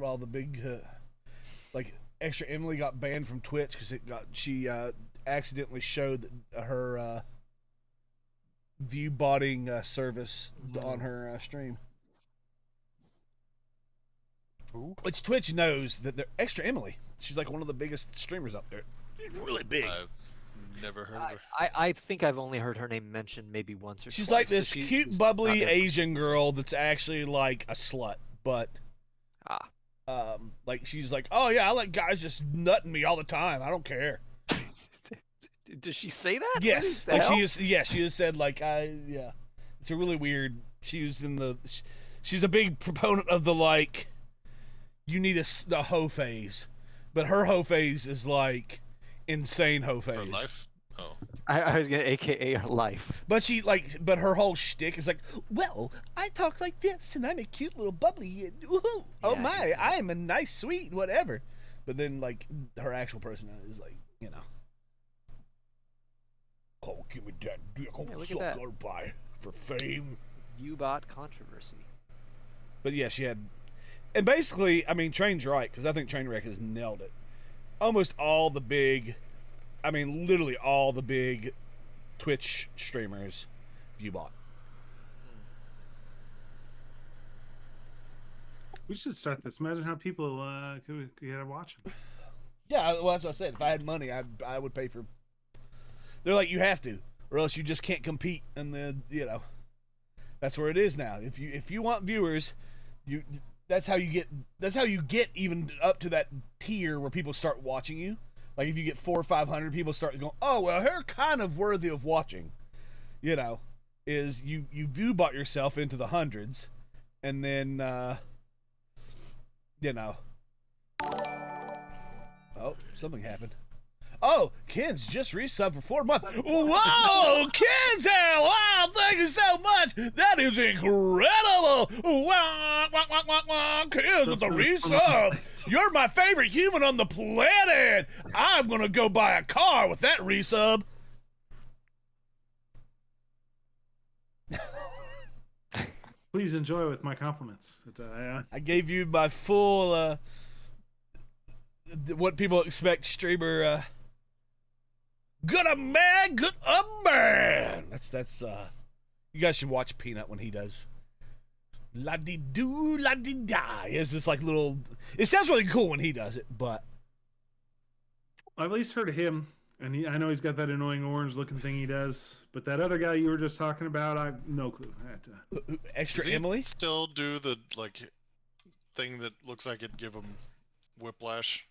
all the big like Extra Emily got banned from Twitch because she accidentally showed her view botting service on her stream. Ooh. Which Twitch knows that they're Extra Emily. She's like one of the biggest streamers out there. Really big. I've never heard of her. I think I've only heard her name mentioned maybe once or She's twice. like this So cute, she's bubbly not Asian girl that's actually like a slut, but like she's like, oh yeah, I like guys just nutting me all the time. I don't care. Does she say that? Yes, like she is. Yeah, she has said like yeah. It's a really weird. She's a big proponent of the like, you need the hoe phase, but her hoe phase is like insane hoe phase. Her life? Oh. I was gonna AKA her life. But but her whole shtick is like, well, I talk like this, and I'm a cute little bubbly, and woohoo, oh Yeah, my, yeah. I am a nice, sweet, whatever. But then, like, her actual personality is like, you know, oh, give me that dick, I'll look at suck that. her by for fame. Viewbot controversy. But yeah, she had, and basically, I mean, Train's right, because I think Trainwreck has nailed it. Almost all the big, I mean, literally all the big Twitch streamers viewbot. We should start this. Imagine how people could get watching. Yeah, well, as I said, if I had money, I would pay for. They're like, you have to, or else you just can't compete, and then that's where it is now. If you want viewers, that's how you get even up to that tier where people start watching you. Like if you get 400 or 500 people start going, oh well, they're kind of worthy of watching. Is you viewbot yourself into the hundreds, and then oh, something happened. Oh, Ken's just resubbed for 4 months. Whoa, Kenzel! Wow, thank you so much. That is incredible. Wow, Ken with the resub. You're my favorite human on the planet. I'm gonna go buy a car with that resub. Please enjoy with my compliments. I gave you my full what people expect streamer good a man. That's you guys should watch Peanut when he does la di do la di da. It's this like little, it sounds really cool when he does it, but I've at least heard of him, and I know he's got that annoying orange looking thing he does. But that other guy you were just talking about, I have no clue. Extra Does he Emily still do the like thing that looks like it'd give him whiplash?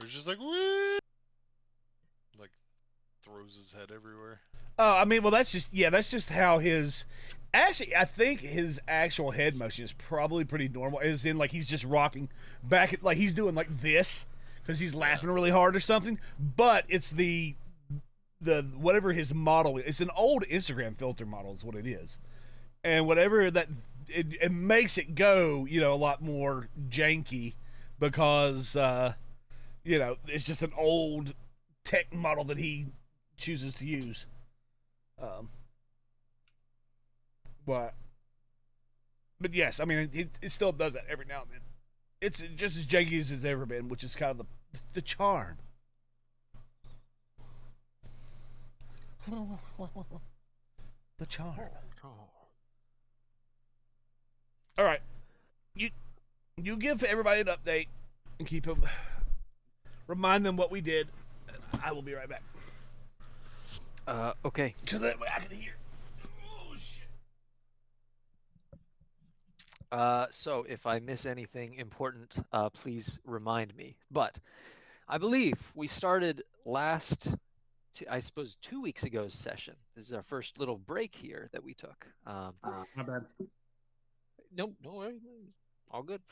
Or he's just like whee! Like throws his head everywhere. Oh, I mean, well, that's just how his. Actually, I think his actual head motion is probably pretty normal. As in, like he's just rocking back, like he's doing like this because he's laughing really hard or something. But it's the whatever his model is. It's an old Instagram filter model, is what it is, and whatever that it makes it go, a lot more janky because it's just an old tech model that he chooses to use. But yes, I mean it still does that every now and then. It's just as janky as it's ever been, which is kind of the charm. The charm. All right, you give everybody an update and keep them. Remind them what we did, and I will be right back. Okay. Because that way I can hear. Oh shit. So if I miss anything important, please remind me. But I believe we started I suppose 2 weeks ago's session. This is our first little break here that we took. My bad. No, all good.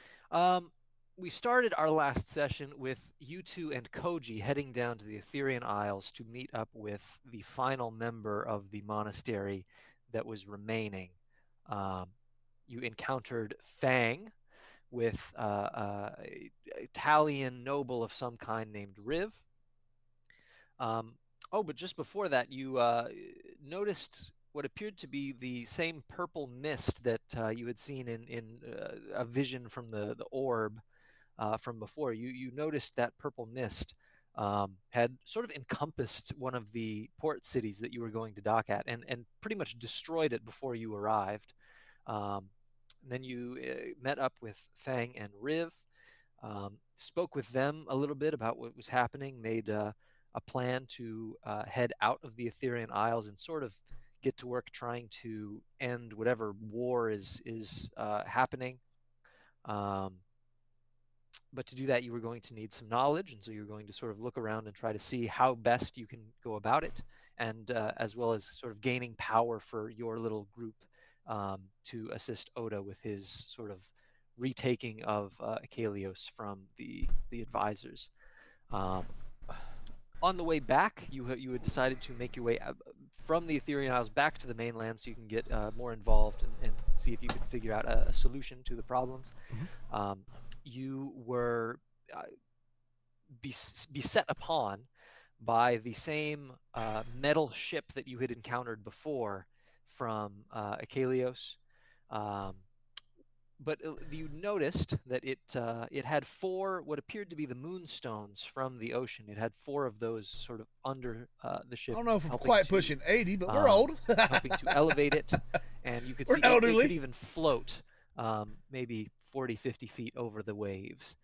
We started our last session with you two and Koji heading down to the Etherean Isles to meet up with the final member of the monastery that was remaining. You encountered Fang with an Italian noble of some kind named Riv. But just before that, you noticed what appeared to be the same purple mist that you had seen in a vision from the orb from before. You noticed that purple mist had sort of encompassed one of the port cities that you were going to dock at, and pretty much destroyed it before you arrived. And then you met up with Fang and Riv, spoke with them a little bit about what was happening, made a plan to head out of the Etherean Isles and sort of get to work trying to end whatever war is happening. But to do that, you were going to need some knowledge, and so you're going to sort of look around and try to see how best you can go about it, and as well as sort of gaining power for your little group to assist Oda with his sort of retaking of Akelios from the advisors. On the way back, you had decided to make your way from the Etherean Isles back to the mainland so you can get more involved and see if you can figure out a solution to the problems. Mm-hmm. You were beset upon by the same metal ship that you had encountered before from Akelios. But you noticed that it had 4 what appeared to be the moonstones from the ocean. It had 4 of those sort of under the ship. I don't know if we're quite pushing 80, but we're old. Helping to elevate it, and you could We're see it could even float maybe 40, 50 feet over the waves.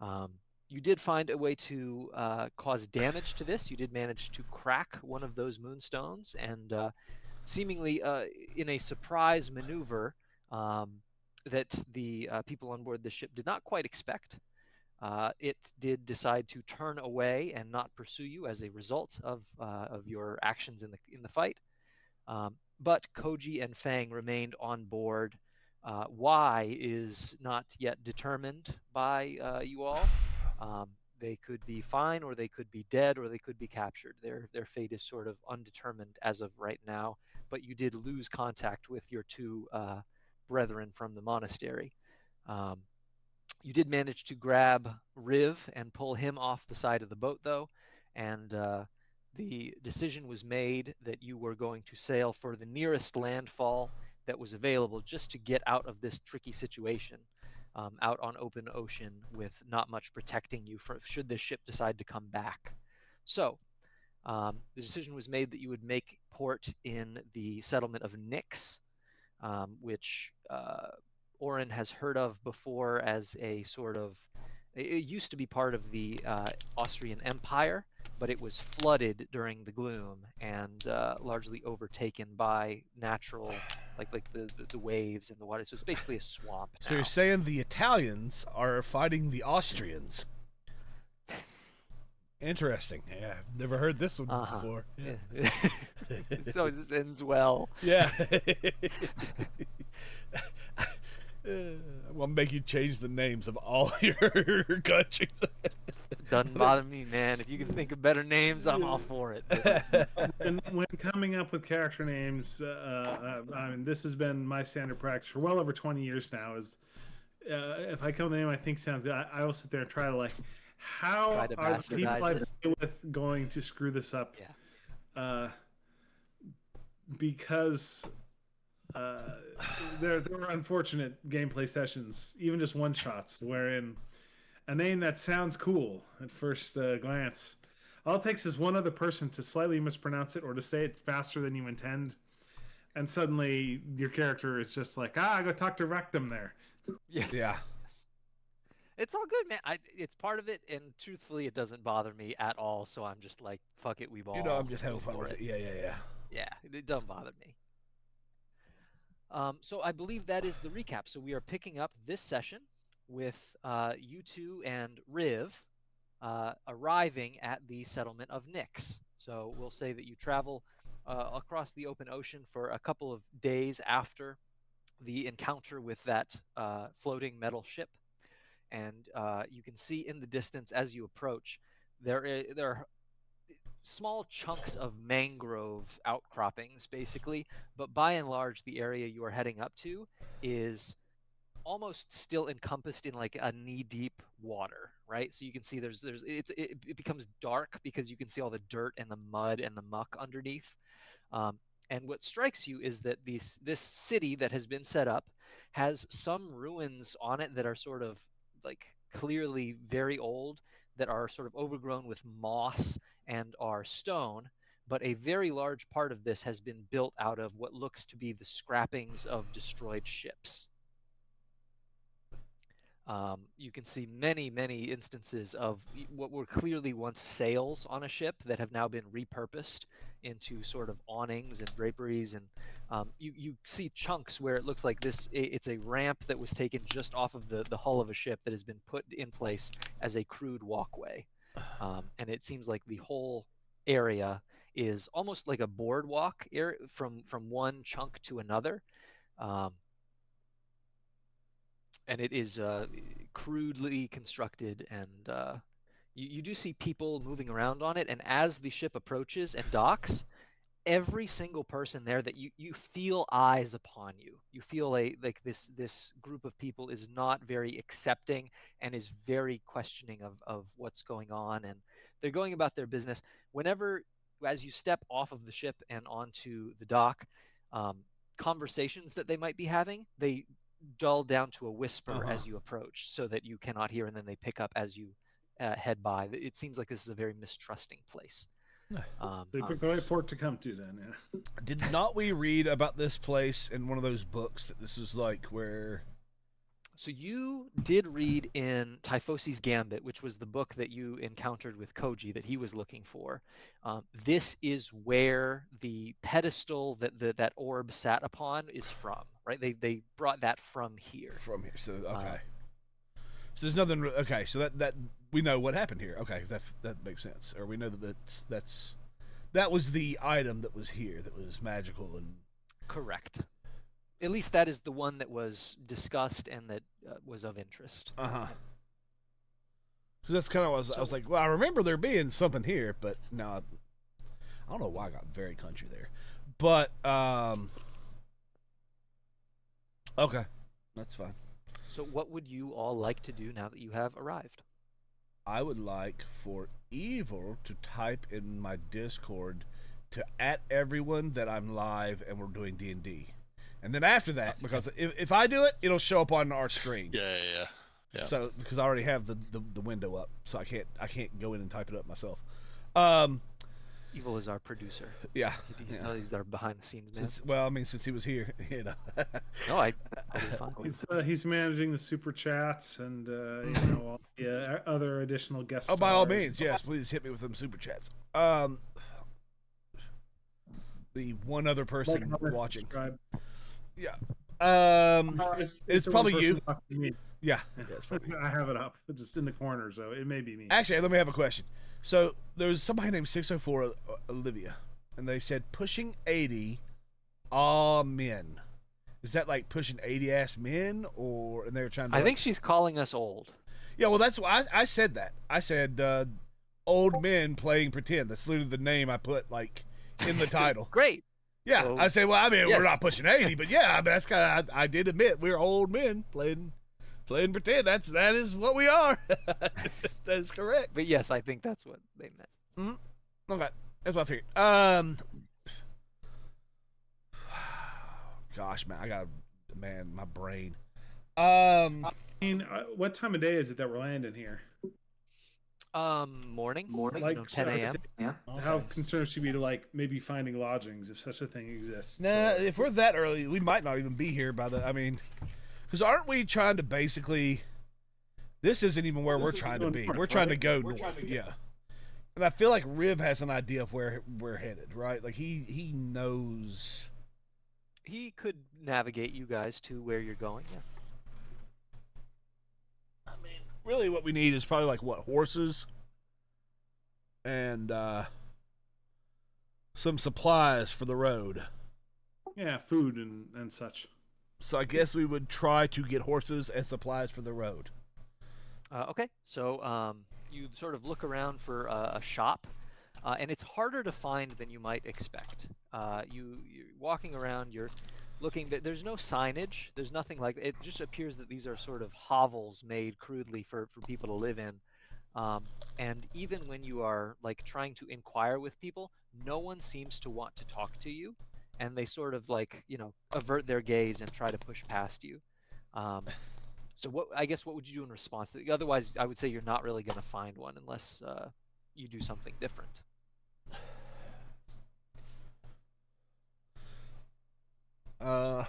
You did find a way to cause damage to this. You did manage to crack one of those moonstones, and seemingly in a surprise maneuver that the people on board the ship did not quite expect. It did decide to turn away and not pursue you as a result of your actions in the fight. But Koji and Fang remained on board. Why is not yet determined by you all. They could be fine, or they could be dead, or they could be captured. Their fate is sort of undetermined as of right now. But you did lose contact with your 2 brethren from the monastery. You did manage to grab Riv and pull him off the side of the boat, though, and the decision was made that you were going to sail for the nearest landfall that was available just to get out of this tricky situation, out on open ocean with not much protecting you should this ship decide to come back. So the decision was made that you would make port in the settlement of Nyx, which Oren has heard of before as a sort of... It used to be part of the Austrian Empire, but it was flooded during the gloom and largely overtaken by natural, like the waves and the water. So it's basically a swamp now. So you're saying the Italians are fighting the Austrians? Interesting. Yeah, I've never heard this one before. Yeah. So this ends well. Yeah. I'm gonna make you change the names of all your countries. Doesn't bother me, man. If you can think of better names, I'm all for it. And when coming up with character names, I mean, this has been my standard practice for well over 20 years now. Is if I come with a name I think sounds good, I will sit there and try to how are the people I deal with going to screw this up? Yeah. Because there were unfortunate gameplay sessions, even just one shots, wherein a name that sounds cool at first glance, all it takes is one other person to slightly mispronounce it or to say it faster than you intend, and suddenly your character is just like, go talk to Rectum there. Yes. Yeah. It's all good, man. It's part of it, and truthfully, it doesn't bother me at all. So I'm just like, fuck it, we ball. I'm just having fun with it. Yeah. Yeah, it doesn't bother me. So I believe that is the recap. So we are picking up this session with you 2 and Riv arriving at the settlement of Nyx. So we'll say that you travel across the open ocean for a couple of days after the encounter with that floating metal ship. And you can see in the distance as you approach, there are small chunks of mangrove outcroppings, basically. But by and large, the area you are heading up to is almost still encompassed in like a knee-deep water, right? So you can see it becomes dark because you can see all the dirt and the mud and the muck underneath. And And what strikes you is that this city that has been set up has some ruins on it that are sort of like clearly very old, that are sort of overgrown with moss and are stone. But a very large part of this has been built out of what looks to be the scrappings of destroyed ships. You can see many, many instances of what were clearly once sails on a ship that have now been repurposed into sort of awnings and draperies. And you see chunks where it looks like it's a ramp that was taken just off of the hull of a ship that has been put in place as a crude walkway. And it seems like the whole area is almost like a boardwalk from one chunk to another. And it is crudely constructed, and you do see people moving around on it. And as the ship approaches and docks, every single person there that you feel eyes upon you. You feel like this group of people is not very accepting and is very questioning of what's going on, and they're going about their business. Whenever, as you step off of the ship and onto the dock, conversations that they might be having, they dull down to a whisper as you approach, so that you cannot hear, and then they pick up as you head by. It seems like this is a very mistrusting place. Great port to come to then. Yeah. Did not we read about this place in one of those books that this is like where? So you did read in Typhosi's Gambit, which was the book that you encountered with Koji that he was looking for. This is where the pedestal that orb sat upon is from, right? They brought that from here. From here, so okay. So there's nothing. Okay, so that we know what happened here. Okay, that makes sense. Or we know that was the item that was here that was magical and correct. At least that is the one that was discussed and that was of interest. Because that's kind of what I was like. Well, I remember there being something here, but no, I don't know why I got very country there. But okay, that's fine. So what would you all like to do now that you have arrived? I would like for Evil to type in my Discord to at everyone that I'm live and we're doing D&D. And then after that, because if I do it, it'll show up on our screen. Yeah. So because I already have the window up, so I can't go in and type it up myself. Evil is our producer. Yeah, he's our behind the scenes man. Since he was here, you know. No, I'll be fine. He's managing the super chats and all the other additional guests. Oh, by all means, yes. Please hit me with them super chats. The one other person watching. Subscribe. Yeah. It's probably you. Yeah. It's probably I have it up just in the corner, so it may be me. Actually, let me have a question. So there's somebody named 604 Olivia, and they said pushing 80, men. Is that like pushing 80 ass men, or and they were trying to? I think she's calling us old. Yeah, well, that's why I said that. I said old men playing pretend. That's literally the name I put like in the title. Great. Yeah, so, I say, well, I mean, yes. we're not pushing 80, but yeah, I mean, that's kind of. I did admit we're old men playing pretend. That is what we are. That is correct. But yes, I think that's what they meant. Mm-hmm. Okay, that's what I figured. Gosh, man, my brain. What time of day is it that we're landing here? Morning, like 10 a.m. Yeah. How concerned should we be to like maybe finding lodgings if such a thing exists? Nah, if we're that early, we might not even be here by the. I mean, because aren't we trying to basically? This isn't even where we're trying to be. We're trying to go north. Yeah. And I feel like Riv has an idea of where we're headed, right? Like he knows. He could navigate you guys to where you're going. Yeah. I mean, really, what we need is probably like horses, and some supplies for the road. Yeah, food and such. So I guess we would try to get horses and supplies for the road. Okay, so you sort of look around for a shop, and it's harder to find than you might expect. You're walking around, you're looking, there's no signage, there's nothing like it. Just appears that these are sort of hovels made crudely for people to live in. And even when you are like trying to inquire with people, no one seems to want to talk to you. and they sort of like avert their gaze and try to push past you. So what would you do in response? Otherwise, I would say you're not really going to find one unless you do something different. Well.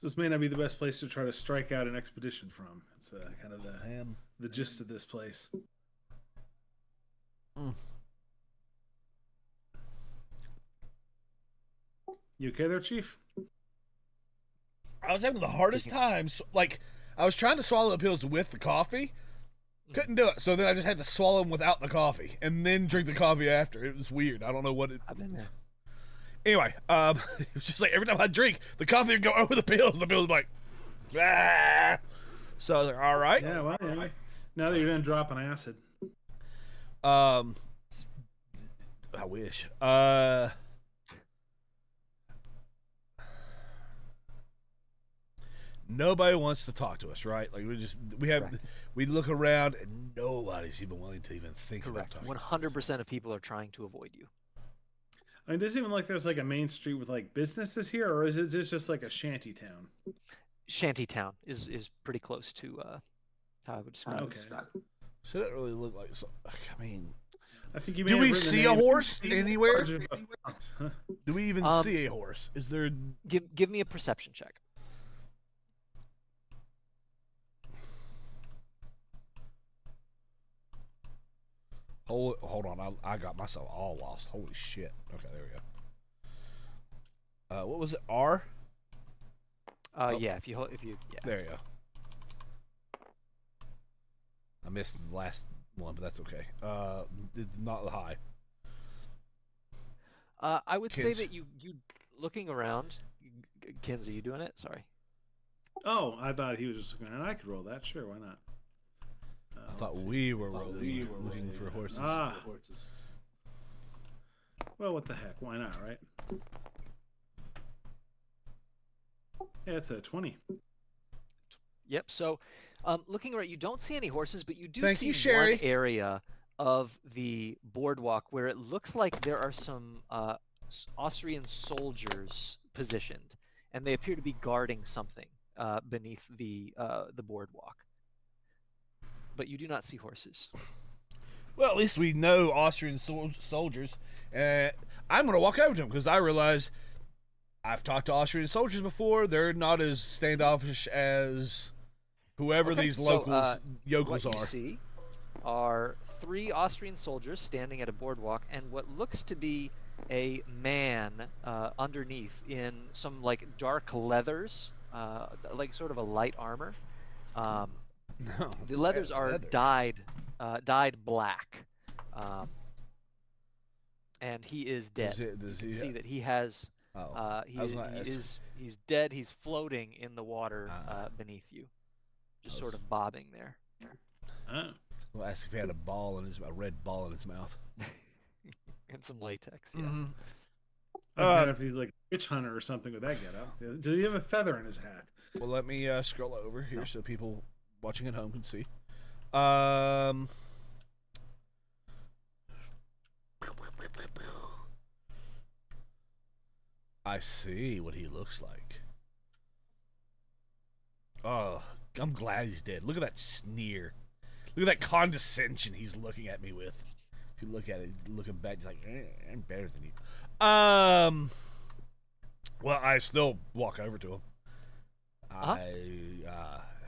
This may not be the best place to try to strike out an expedition from. It's kind of the gist of this place. You okay there, Chief? I was having the hardest time. Like, I was trying to swallow the pills with the coffee. Couldn't do it. So then I just had to swallow them without the coffee and then drink the coffee after. It was weird. I don't know what it... I've been there. Anyway, it was just like every time I drink, the coffee would go over the pills. The pills would be like, ah. So I was like, all right. Yeah, well, anyway. Now that you're going to drop an acid. I wish. Nobody wants to talk to us, right? Like we look around and nobody's even willing to even think about talking. 100% of people are trying to avoid you. I mean, does it even like there's like a main street with like businesses here, or is it just like a shanty town? Shanty town is pretty close to how I would describe it. So that really look like. So, I mean, I think you may do have we written the see a name- horse anywhere? Huh? Do we even see a horse? Is there? Give me a perception check. Hold on, I got myself all lost. Holy shit. Okay, there we go. What was it? R? Yeah, if you yeah. There you go. I missed the last one, but that's okay. It's not high. I would say Kids. that you looking around. Kins, are you doing it? Sorry. Oh, I thought he was just looking, and I could roll that. Sure, why not? I thought we were looking for horses. Well, what the heck? Why not, right? Yeah, it's a 20. Yep. So, looking around, you don't see any horses, but you do Thank see you, Sherry. one area of the boardwalk where it looks like there are some Austrian soldiers positioned, and they appear to be guarding something beneath the boardwalk. But you do not see horses. Well, at least we know Austrian soldiers. I'm going to walk over to them because I realize I've talked to Austrian soldiers before. They're not as standoffish as whoever these locals, yokels what you are. See are 3 Austrian soldiers standing at a boardwalk, and what looks to be a man underneath in some like dark leathers, like sort of a light armor. No, the leathers are leather. dyed black, and he is dead. Does You he can see that he has. He's dead. He's floating in the water beneath you, just sort of bobbing there. Oh. We'll ask if he had a red ball in his mouth. And some latex. Yeah. Mm-hmm. I don't know if he's like a witch hunter or something with that getup. Does he have a feather in his hat? Well, let me scroll over here so people watching at home can see. I see what he looks like. Oh, I'm glad he's dead. Look at that sneer. Look at that condescension he's looking at me with. If you look at it, looking back, he's like, I'm better than you. Well, I still walk over to him.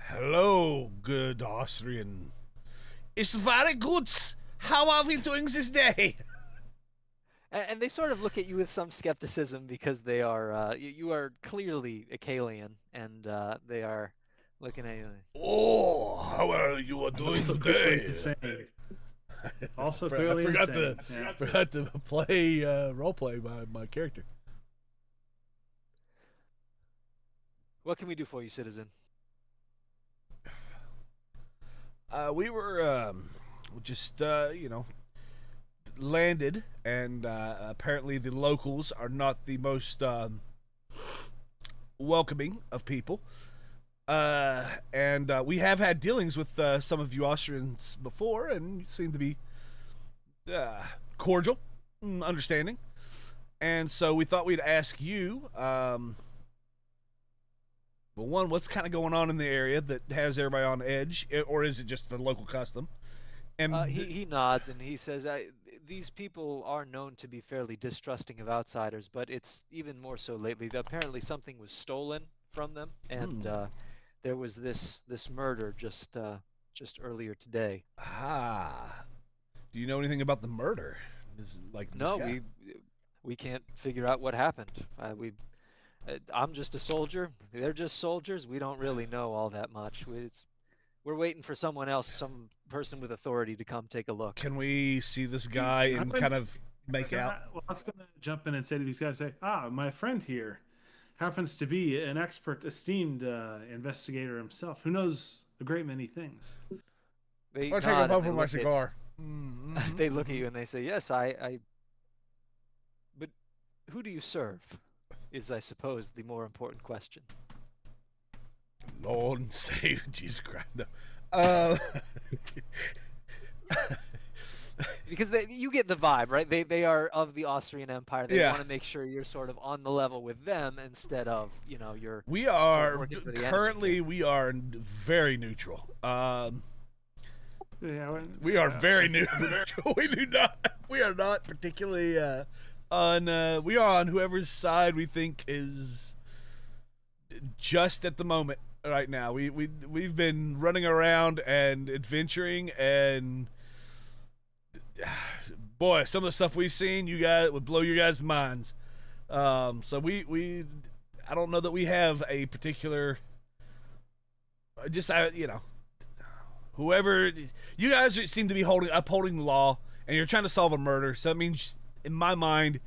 Hello, good Austrian. It's very good. How are we doing this day? And they sort of look at you with some skepticism because they are you are clearly a Kalian, and they are looking at you. Oh, how are you doing Also today? clearly insane. Also clearly I insane. forgot to play roleplay my character. What can we do for you, citizen? We were just landed, and apparently the locals are not the most welcoming of people. And we have had dealings with some of you Austrians before, and you seem to be cordial, understanding. And so we thought we'd ask you, well, one, what's kind of going on in the area that has everybody on edge, or is it just the local custom? And He nods and he says, these people are known to be fairly distrusting of outsiders, but it's even more so lately. Apparently something was stolen from them, and there was this murder just earlier today. Do you know anything about the murder? No, we can't figure out what happened. I'm just a soldier. They're just soldiers. We don't really know all that much. We're waiting for someone else, some person with authority to come take a look. Can we see this guy and kind of make out? Well, I was going to jump in and say to these guys, my friend here happens to be an expert, esteemed investigator himself who knows a great many things. They I'll take a nod puff and from my cigar. Mm-hmm. they look at you and they say, yes, but who do you serve? Is, I suppose, the more important question. Lord and Savior Jesus Christ. No. Because you get the vibe, right? They are of the Austrian Empire. They Yeah. want to make sure you're sort of on the level with them instead of, you're. We are working for the currently enemy. we are very neutral. Yeah, We are very neutral. We are not particularly on. We are on whoever's side we think is just at the moment right now. We've been running around and adventuring, and boy, some of the stuff we've seen, you guys would blow your guys' minds. So I don't know that we have a particular. Whoever you guys seem to be upholding the law, and you're trying to solve a murder. So that means, in my mind,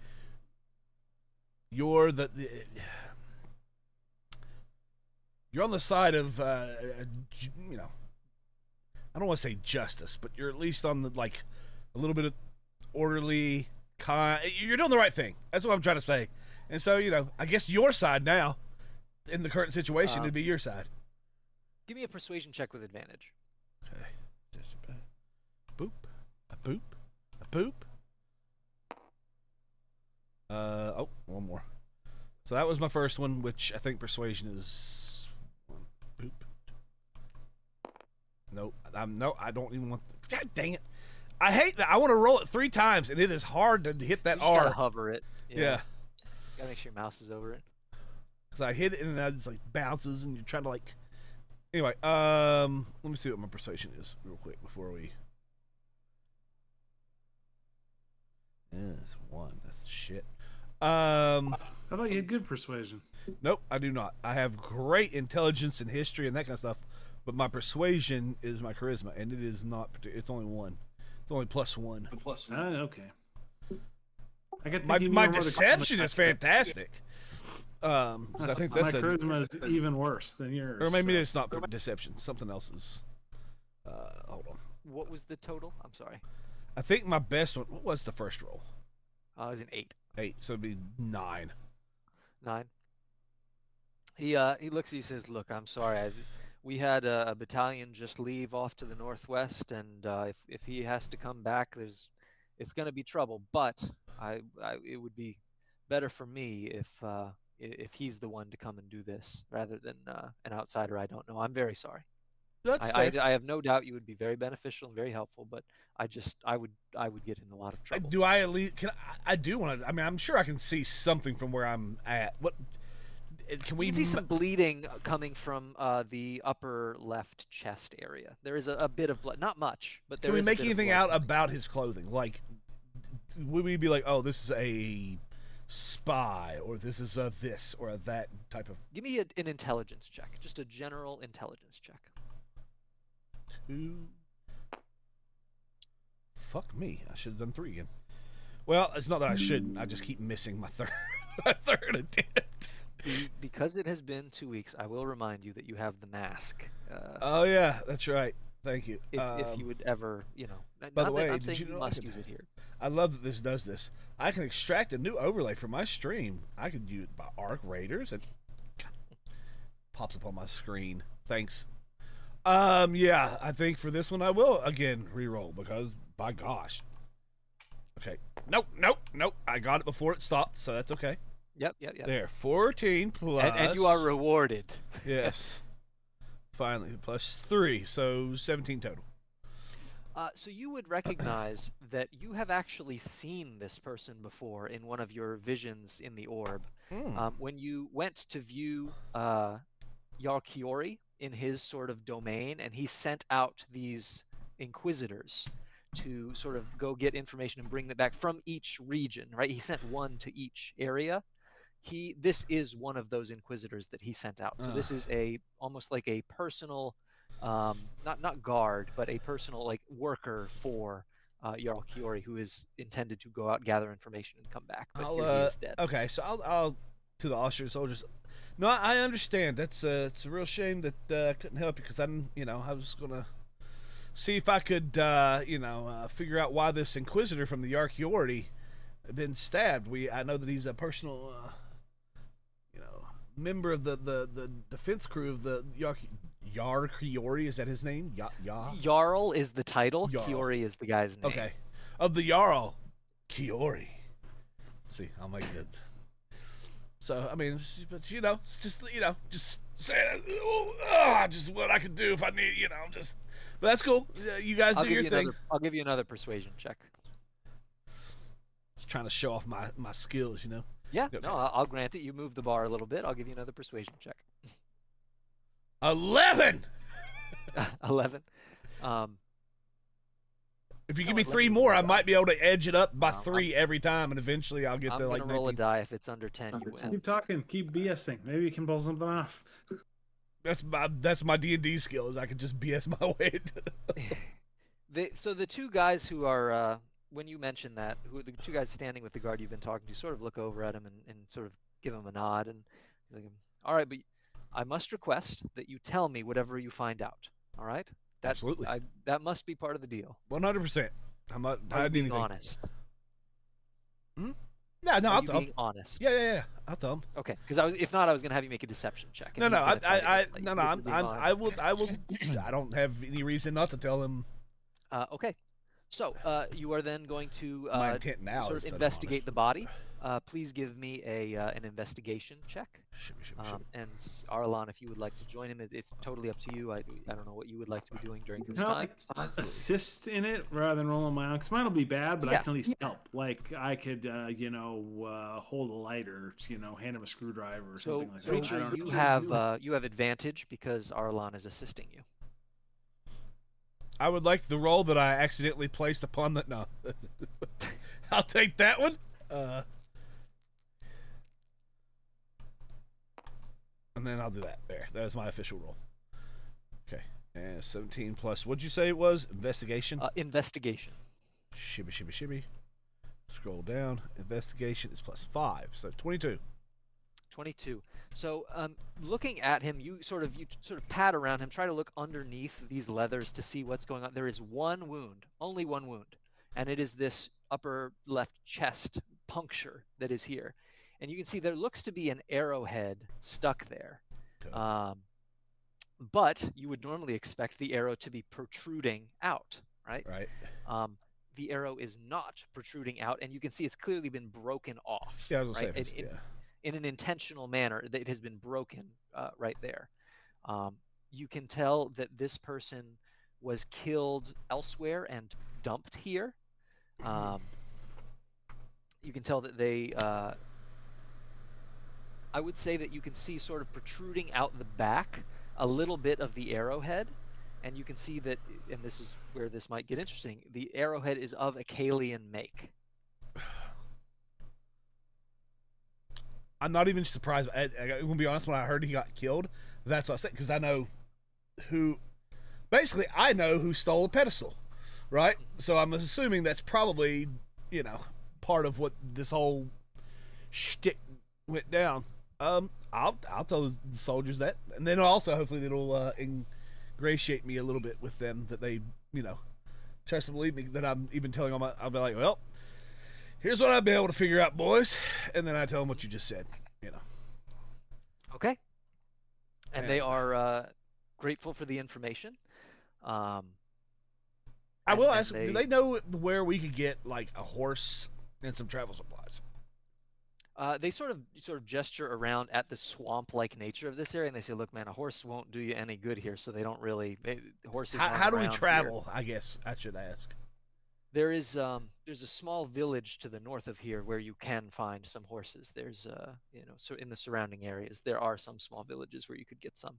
you're you're on the side of I don't want to say justice, but you're at least on the a little bit of orderly kind. You're doing the right thing. That's what I'm trying to say. And so I guess your side now, in the current situation, would be your side. Give me a persuasion check with advantage. Okay. Just a boop, a boop, a boop. One more. So that was my first one, which I think persuasion is boop. Nope. I don't even want. God dang it! I hate that. I want to roll it 3 times, and it is hard to hit that You just R. gotta hover it. Yeah. Gotta make sure your mouse is over it. Because I hit it and then it just bounces, and you're trying to Anyway, let me see what my persuasion is real quick before we. Yeah, it's 1. That's shit. I thought you had good persuasion. Nope, I do not. I have great intelligence and history and that kind of stuff, but my persuasion is my charisma, and it is not. It's only 1. It's only +1. Okay. My deception is fantastic. So I think that's my charisma is even worse than yours. Or maybe it's not deception. Something else is. Hold on. What was the total? I'm sorry. I think my best one. What was the first roll? It was an 8. 8. So it'd be 9. 9. He looks at you and says, "Look, I'm sorry. We had a battalion just leave off to the northwest, and if he has to come back, it's going to be trouble. But it would be better for me if he's the one to come and do this rather than an outsider I don't know. I'm very sorry. That's I fair. have no doubt you would be very beneficial and very helpful, but I would get in a lot of trouble. Do I at least? I do want to. I mean, I'm sure I can see something from where I'm at. What can we You can see some bleeding coming from the upper left chest area. There is a bit of blood, not much, but there Can we is a make bit of anything blood out coming. about his clothing? Would we be like, oh, this is a spy, or this is a this or a that type of? Give me an intelligence check, just a general intelligence check. 2. Fuck me! I should have done 3 again. Well, it's not that I shouldn't. I just keep missing my third attempt. Because it has been 2 weeks, I will remind you that you have the mask. Oh yeah, that's right. Thank you. If you would ever, By not the way, that I'm did saying you you know I must could- use it here. I love that this does this. I can extract a new overlay from my stream. I could use it by Arc Raiders. It pops up on my screen. Thanks. Yeah, I think for this one I will again re-roll because by gosh. Okay. Nope. I got it before it stopped, so that's okay. Yep. There. 14 plus. And you are rewarded. Yes. Finally, plus 3, so 17 total. So you would recognize that you have actually seen this person before in one of your visions in the orb. When you went to view Yarkiori in his sort of domain, and he sent out these inquisitors to sort of go get information and bring that back from each region, right? He sent one to each area. This is one of those inquisitors that he sent out. So this is almost like a personal, not guard, but a personal like worker for Jarl Kiori, who is intended to go out, gather information, and come back. But here he is dead. Okay, so I'll to the Austrian soldiers. No, I understand. It's a real shame that I couldn't help you because I was gonna see if I could figure out why this inquisitor from the Yarkiori had been stabbed. I know that he's a personal member of the defense crew of the Yarkiori. Is that his name? Jarl is the title. Jarl. Kiori is the guy's name. Okay, of the Jarl Kiori. See, I'll make it. So I mean, but it's just saying, just what I could do if I need, But that's cool. You guys do your thing. I'll give you another persuasion check. Just trying to show off my skills, Yeah, Okay. no, I'll grant it. You moved the bar a little bit. I'll give you another persuasion check. 11. 11. If you give me 3 more, I might be able to edge it up by 3 every time, and eventually I'll get I'm to gonna roll a die. If it's under 10, you win. Keep talking. Keep BSing. Maybe you can pull something off. That's my D&D skill, is I can just BS my way into So the two guys who are, when you mention that, who are the two guys standing with the guard you've been talking to, sort of look over at him and sort of give him a nod, and he's like, all right, but I must request that you tell me whatever you find out. All right? Absolutely. That must be part of the deal. 100%. I'm not Are you being anything. honest? Yeah, no, Are I'll you tell being him. honest? Yeah. I'll tell him. Okay, because if not, I was gonna have you make a deception check. and No, he's gonna tell you it's like, you're being I honest. will. I don't have any reason not to tell him. Okay, so you are then going to My intent now sort is of that I'm investigate honest. the body. Please give me an investigation check. Shimmy. And Arlan, if you would like to join him, it's totally up to you. I don't know what you would like to be doing during this Can time. I assist in it rather than rolling my own? Because mine will be bad, but I Yeah. can at least help. Like I could, hold a lighter, hand him a screwdriver or So, something like that. I Preacher, don't know. you have advantage because Arlan is assisting you. I would like the roll that I accidentally placed upon the. No, I'll take that one. And then I'll do that. There. That's my official roll. Okay. And 17 plus. What'd you say it was? Investigation? Investigation. Shibby. Scroll down. Investigation is plus 5. So 22. 22. So, looking at him, you sort of pat around him, try to look underneath these leathers to see what's going on. There is one wound, only one wound, and it is this upper left chest puncture that is here. And you can see there looks to be an arrowhead stuck there. Okay. But you would normally expect the arrow to be protruding out, right? Right. The arrow is not protruding out, and you can see it's clearly been broken off. Yeah, I was going right? to say. In an intentional manner, that it has been broken right there. You can tell that this person was killed elsewhere and dumped here. You can tell that they... I would say that you can see sort of protruding out the back a little bit of the arrowhead, and you can see that, and this is where this might get interesting, the arrowhead is of Acalian make. I'm not even surprised. I'm going to be honest, when I heard he got killed, that's what I said, because I know who stole the pedestal, right? So I'm assuming that's probably, part of what this whole shtick went down. I'll tell the soldiers that, and then also hopefully it'll ingratiate me a little bit with them that they, trust and believe me that I'm even telling them. I'll be like, well, here's what I've been able to figure out, boys, and then I tell them what you just said. Okay. And they are grateful for the information. I will and ask, do they know where we could get like a horse and some travel supplies? They sort of gesture around at the swamp-like nature of this area, and they say, "Look, man, a horse won't do you any good here." So they don't really. Horses aren't How do we around travel? here. I guess I should ask. There's a small village to the north of here where you can find some horses. There's so in the surrounding areas there are some small villages where you could get some.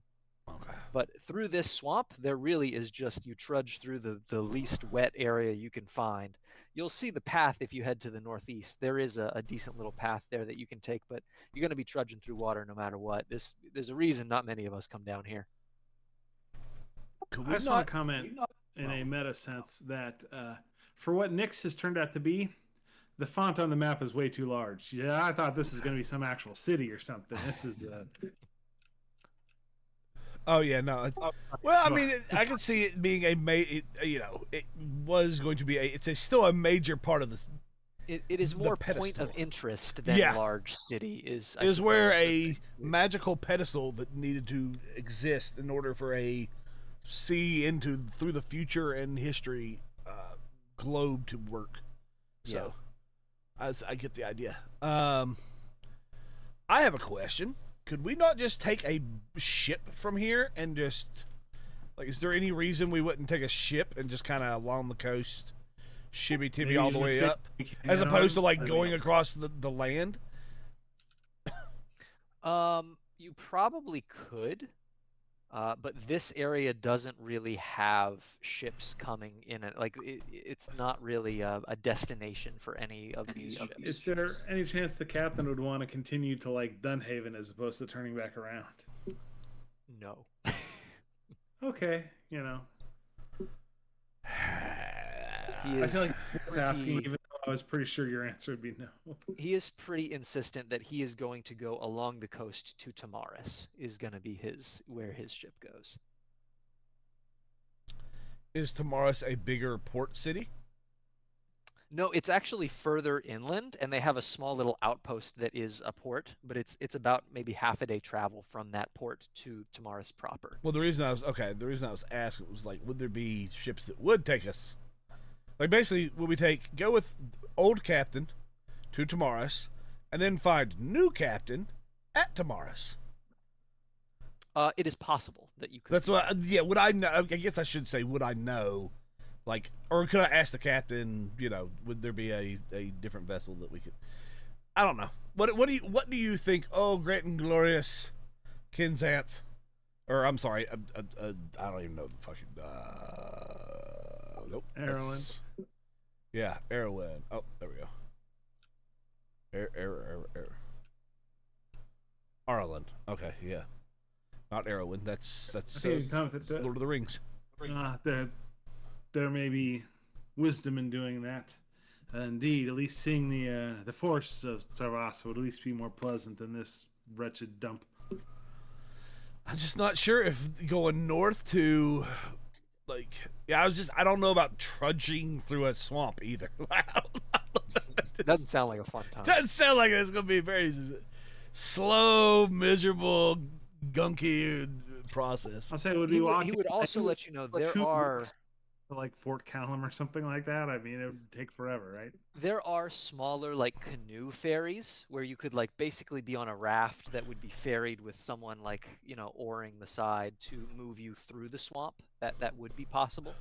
Okay. But through this swamp, there really is just you trudge through the least wet area you can find. You'll see the path if you head to the northeast. There is a decent little path there that you can take, but you're going to be trudging through water no matter what. There's a reason not many of us come down here. I just want to comment in a meta sense that for what Nyx has turned out to be, the font on the map is way too large. Yeah, I thought this is going to be some actual city or something. This is Oh yeah, no. Well, I mean, I can see it being it was going to be it's still a major part of the. It is more point of interest than large city is. Is where a magical pedestal that needed to exist in order for a see through the future and history globe to work. So, I get the idea. I have a question. Could we not just take a ship from here and just, like, is there any reason we wouldn't take a ship and just kind of along the coast, shibby-tibby all the way up, as opposed to, like, going across the land? You probably could, but this area doesn't really have ships coming in it. Like, it's not really a destination for any of these ships. Is there any chance the captain would want to continue to like Dunhaven as opposed to turning back around? No. Okay, you know. I feel like asking, even though I was pretty sure your answer would be no. He is pretty insistent that he is going to go along the coast to Tamaris. Is going to be where his ship goes. Is Tamaris a bigger port city? No, it's actually further inland, and they have a small little outpost that is a port, but it's about maybe half a day travel from that port to Tamaris proper. Well, the reason I was asking was, like, would there be ships that would take us? Like, basically, would we go with old captain to Tamaris, and then find new captain at Tamaris? It is possible that you could. That's what. Yeah. Would I know? I guess I should say, would I know? Like, or could I ask the captain? Would there be a different vessel that we could? I don't know. What do you think? Oh, great and glorious, Kinzanth, or I'm sorry, I don't even know the fucking. Nope. Erwin. Yeah, Erwin. Oh, there we go. Arlen. Okay, yeah. Not Erwin. That's Lord of the Rings. There may be wisdom in doing that. Indeed, at least seeing the force of Sarvasa would at least be more pleasant than this wretched dump. I'm just not sure if going north to, like, I don't know about trudging through a swamp either. It doesn't sound like a fun time. Doesn't sound like it's going to be a very slow, miserable, gunky process. I'll say it would He be he would also let you know there are like Fort Callum or something like that. I mean, it would take forever, right? There are smaller, like, canoe ferries where you could, like, basically be on a raft that would be ferried with someone, like, oaring the side to move you through the swamp. That would be possible.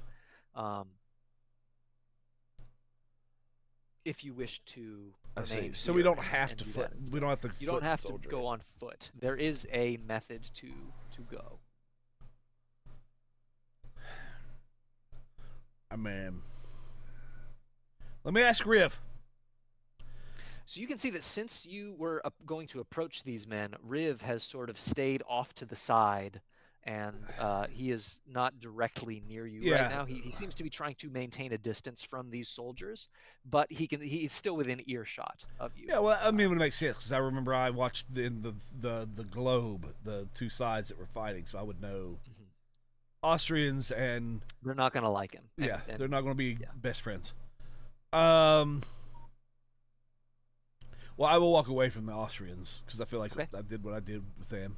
If you wish to remain so we don't here have and to do foot. that We don't have to. You don't have to soldier. go on foot. There is a method to go. I mean, let me ask Riv. So you can see that since you were going to approach these men, Riv has sort of stayed off to the side, and he is not directly near you right now. He seems to be trying to maintain a distance from these soldiers, but he's still within earshot of you. Yeah, well, I mean, it makes sense because I remember I watched in the globe the two sides that were fighting, so I would know. Mm-hmm. Austrians and they're not going to like him. They're not going to be best friends. Well, I will walk away from the Austrians because I feel like I did what I did with them.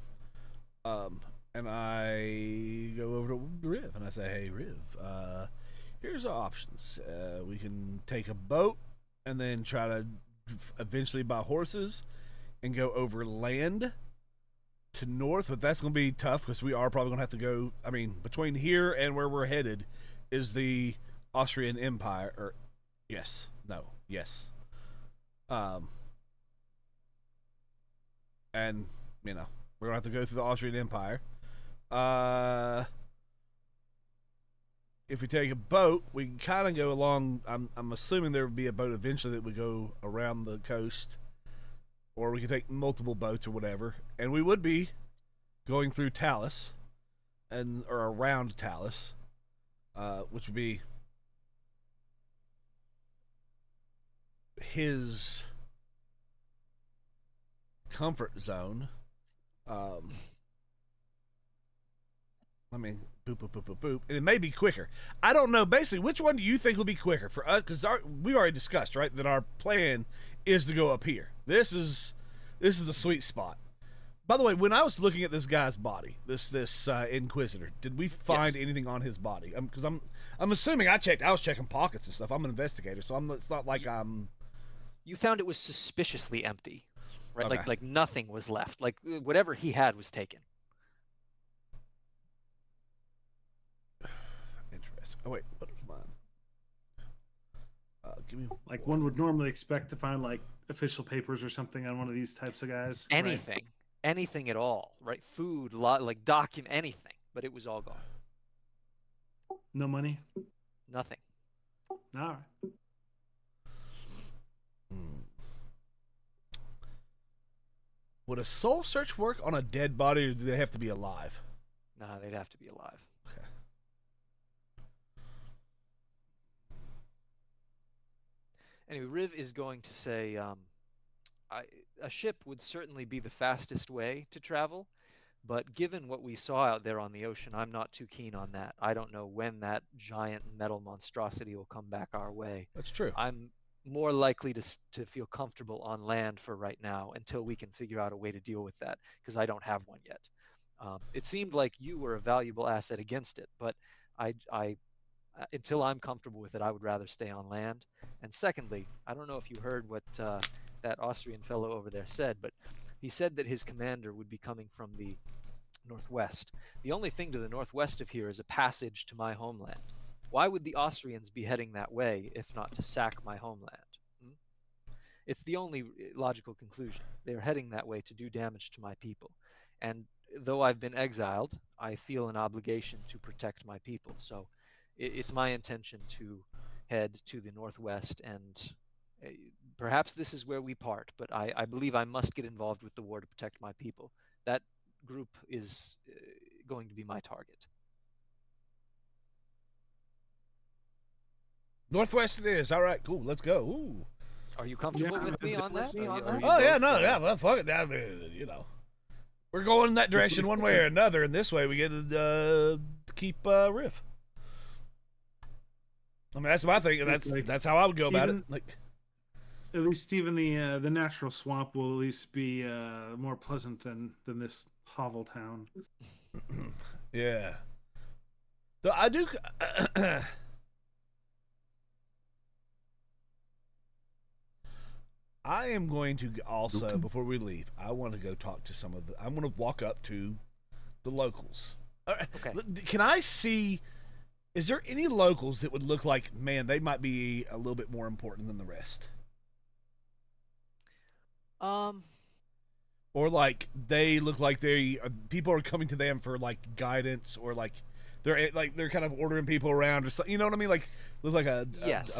And I go over to Riv and I say, "Hey, Riv, Here's our options. We can take a boat and then try to eventually buy horses and go over land to north, but that's going to be tough because we are probably going to have to go. I mean, between here and where we're headed is the Austrian Empire. Or yes, no, yes, and you know we're going to have to go through the Austrian Empire. If we take a boat, we can kind of go along. I'm assuming there would be a boat eventually that would go around the coast, or we could take multiple boats or whatever, and we would be going through Talus, or around Talus, which would be his comfort zone. I mean, boop, boop, boop, boop, boop. And it may be quicker. I don't know. Basically, which one do you think will be quicker for us? Because we already discussed, right, that our plan is to go up here. This is the sweet spot. By the way, when I was looking at this guy's body, this Inquisitor, did we find anything on his body? Because I'm assuming I was checking pockets and stuff. I'm an investigator, so it's not like I'm. You found it was suspiciously empty, right? Okay. Like nothing was left. Like whatever he had was taken. Interesting. Oh wait, what was mine? Give me Like one would normally expect to find like official papers or something on one of these types of guys. Anything. Anything at all, right? Food, like document, anything. But it was all gone. Right? No money. Nothing. All right. Would a soul search work on a dead body, or do they have to be alive? Nah, they'd have to be alive. Okay. Anyway, Riv is going to say, a ship would certainly be the fastest way to travel, but given what we saw out there on the ocean, I'm not too keen on that. I don't know when that giant metal monstrosity will come back our way. That's true. I'm more likely to feel comfortable on land for right now until we can figure out a way to deal with that, because I don't have one yet. It seemed like you were a valuable asset against it, but I until I'm comfortable with it, I would rather stay on land. And secondly, I don't know if you heard what that Austrian fellow over there said, but he said that his commander would be coming from the northwest. The only thing to the northwest of here is a passage to my homeland. Why would the Austrians be heading that way if not to sack my homeland? It's the only logical conclusion. They're heading that way to do damage to my people. And though I've been exiled, I feel an obligation to protect my people. So it's my intention to head to the northwest, and perhaps this is where we part, but I believe I must get involved with the war to protect my people. That group is going to be my target. Northwest it is. All right, cool. Let's go. Ooh. Are you comfortable with me on that? Oh yeah, no, yeah, well, fuck it. I mean, we're going in that direction one way or another, and this way we get to keep Riff. I mean, that's my thing, and that's how I would go about it. Like, at least even the natural swamp will at least be more pleasant than this hovel town. Yeah. So I do. I am going to also, before we leave, I want to go talk to some of I'm going to walk up to the locals. Okay. Can I see? Is there any locals that would look like, man, they might be a little bit more important than the rest? Or like they look like people are coming to them for like guidance, or like they're kind of ordering people around, or something. You know what I mean? Like look like a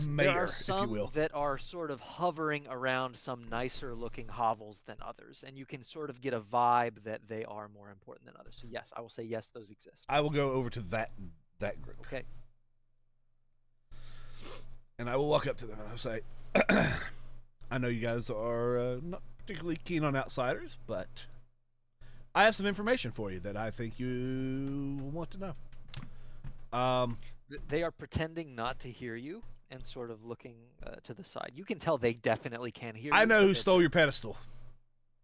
mayor, there are some if you will. that are sort of hovering around some nicer looking hovels than others, and you can sort of get a vibe that they are more important than others. So yes, I will say yes, those exist. I will go over to that group. Okay. And I will walk up to them and I'll say, I know you guys are not particularly keen on outsiders, but I have some information for you that I think you want to know. They are pretending not to hear you and sort of looking to the side. You can tell they definitely can hear you. I know who stole your pedestal,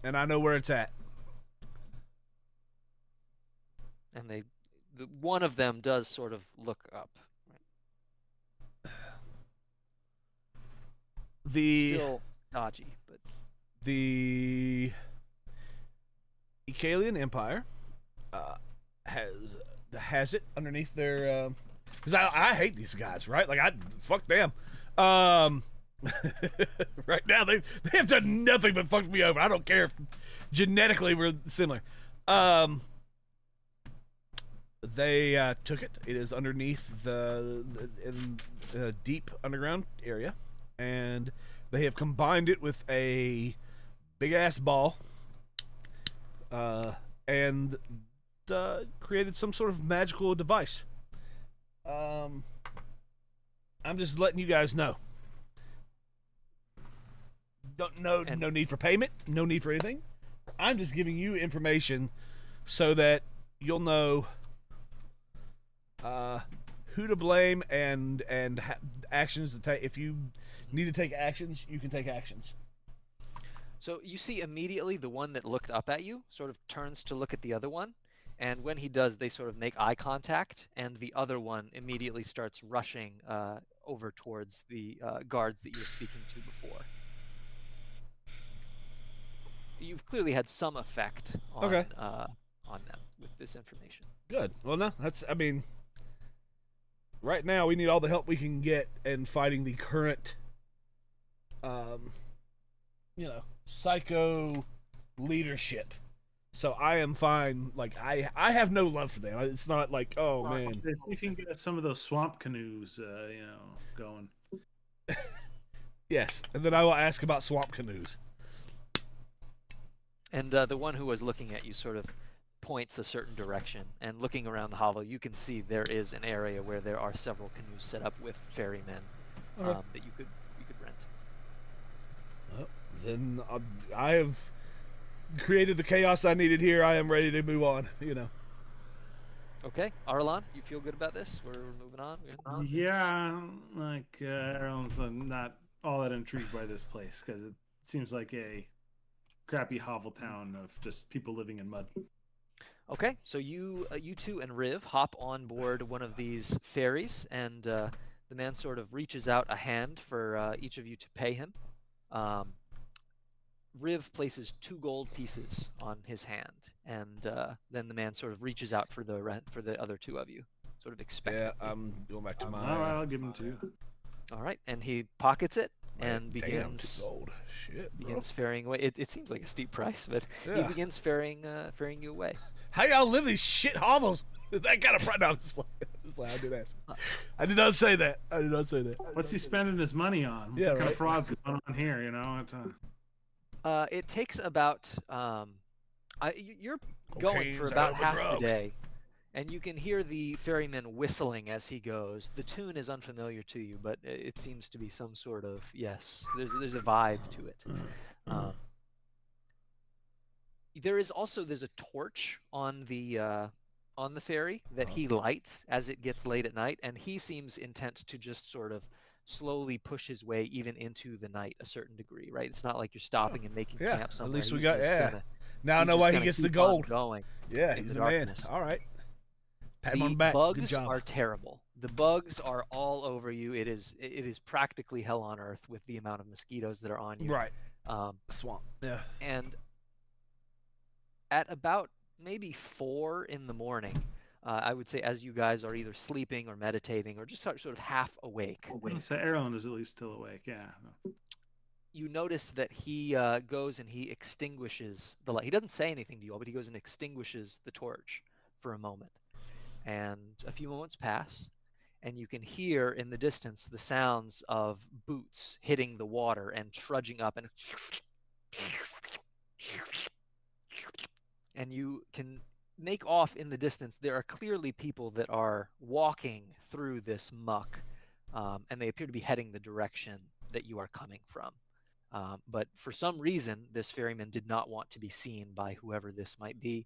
and I know where it's at. And one of them does sort of look up. the Still dodgy, but the Icalian Empire has it underneath their because I hate these guys, right? Like fuck them. Right now they have done nothing but fuck me over. I don't care if genetically we're similar. They took it. It is underneath in a deep underground area, and they have combined it with a big ass ball, and created some sort of magical device. I'm just letting you guys know. No need for payment, no need for anything. I'm just giving you information so that you'll know who to blame and actions to take. If you need to take actions, you can take actions. so you see immediately the one that looked up at you sort of turns to look at the other one, and when he does, they sort of make eye contact, and the other one immediately starts rushing over towards the guards that you were speaking to before. You've clearly had some effect on Okay. On them with this information. Good. Well, no, right now we need all the help we can get in fighting the current, psycho leadership. So I am fine. Like I have no love for them. It's not like, oh man. If we can get some of those swamp canoes, going. Yes, and then I will ask about swamp canoes. And the one who was looking at you sort of points a certain direction, and looking around the hovel, you can see there is an area where there are several canoes set up with ferrymen that you could rent. Well, then I have created the chaos I needed here. I am ready to move on. Okay, Arlan, you feel good about this? We're moving on. Yeah, like everyone's not all that intrigued by this place because it seems like a crappy hovel town of just people living in mud. Okay, so you two and Riv hop on board one of these ferries, and the man sort of reaches out a hand for each of you to pay him. Riv places 2 gold pieces on his hand, and then the man sort of reaches out for the other 2 of you, sort of expectantly. Yeah, I'm going back to my. All right, I'll give him 2. All right, and he pockets it and Damn, begins gold. Shit, bro. begins ferrying away. It seems like a steep price, but he Yeah. begins ferrying you away. How y'all live these shit hovels? That kind of price. No, I'm just playing. I did ask. I did not say that. What's he spending his money on? Yeah, What kind right. of fraud's going on here? It's It takes about you're going for Cocaine's a about hell of a half drug. the day, and you can hear the ferryman whistling as he goes. The tune is unfamiliar to you, but it seems to be some sort of There's a vibe to it. There's a torch on the ferry that he lights as it gets late at night, and he seems intent to just sort of slowly push his way even into the night a certain degree, right? It's not like you're stopping and making Yeah, camp at somewhere. least we He's got- just yeah. gonna- Now I he's know just why he gonna gets the keep on gold. going. Yeah, in he's the the man. darkness. All right. Pat him The on the back. Good bugs job. are terrible. The bugs are all over you. It is practically hell on earth with the amount of mosquitoes that are on you. Right. Um, Swamp. Yeah. and at about maybe 4 in the morning, I would say, as you guys are either sleeping or meditating or just sort of half awake, So Erlen is at least still awake. Yeah. you notice that he goes and he extinguishes the light. He doesn't say anything to you all, but he goes and extinguishes the torch for a moment. And a few moments pass, and you can hear in the distance the sounds of boots hitting the water and trudging up, and you can make off in the distance. There are clearly people that are walking through this muck, and they appear to be heading the direction that you are coming from. But for some reason, this ferryman did not want to be seen by whoever this might be,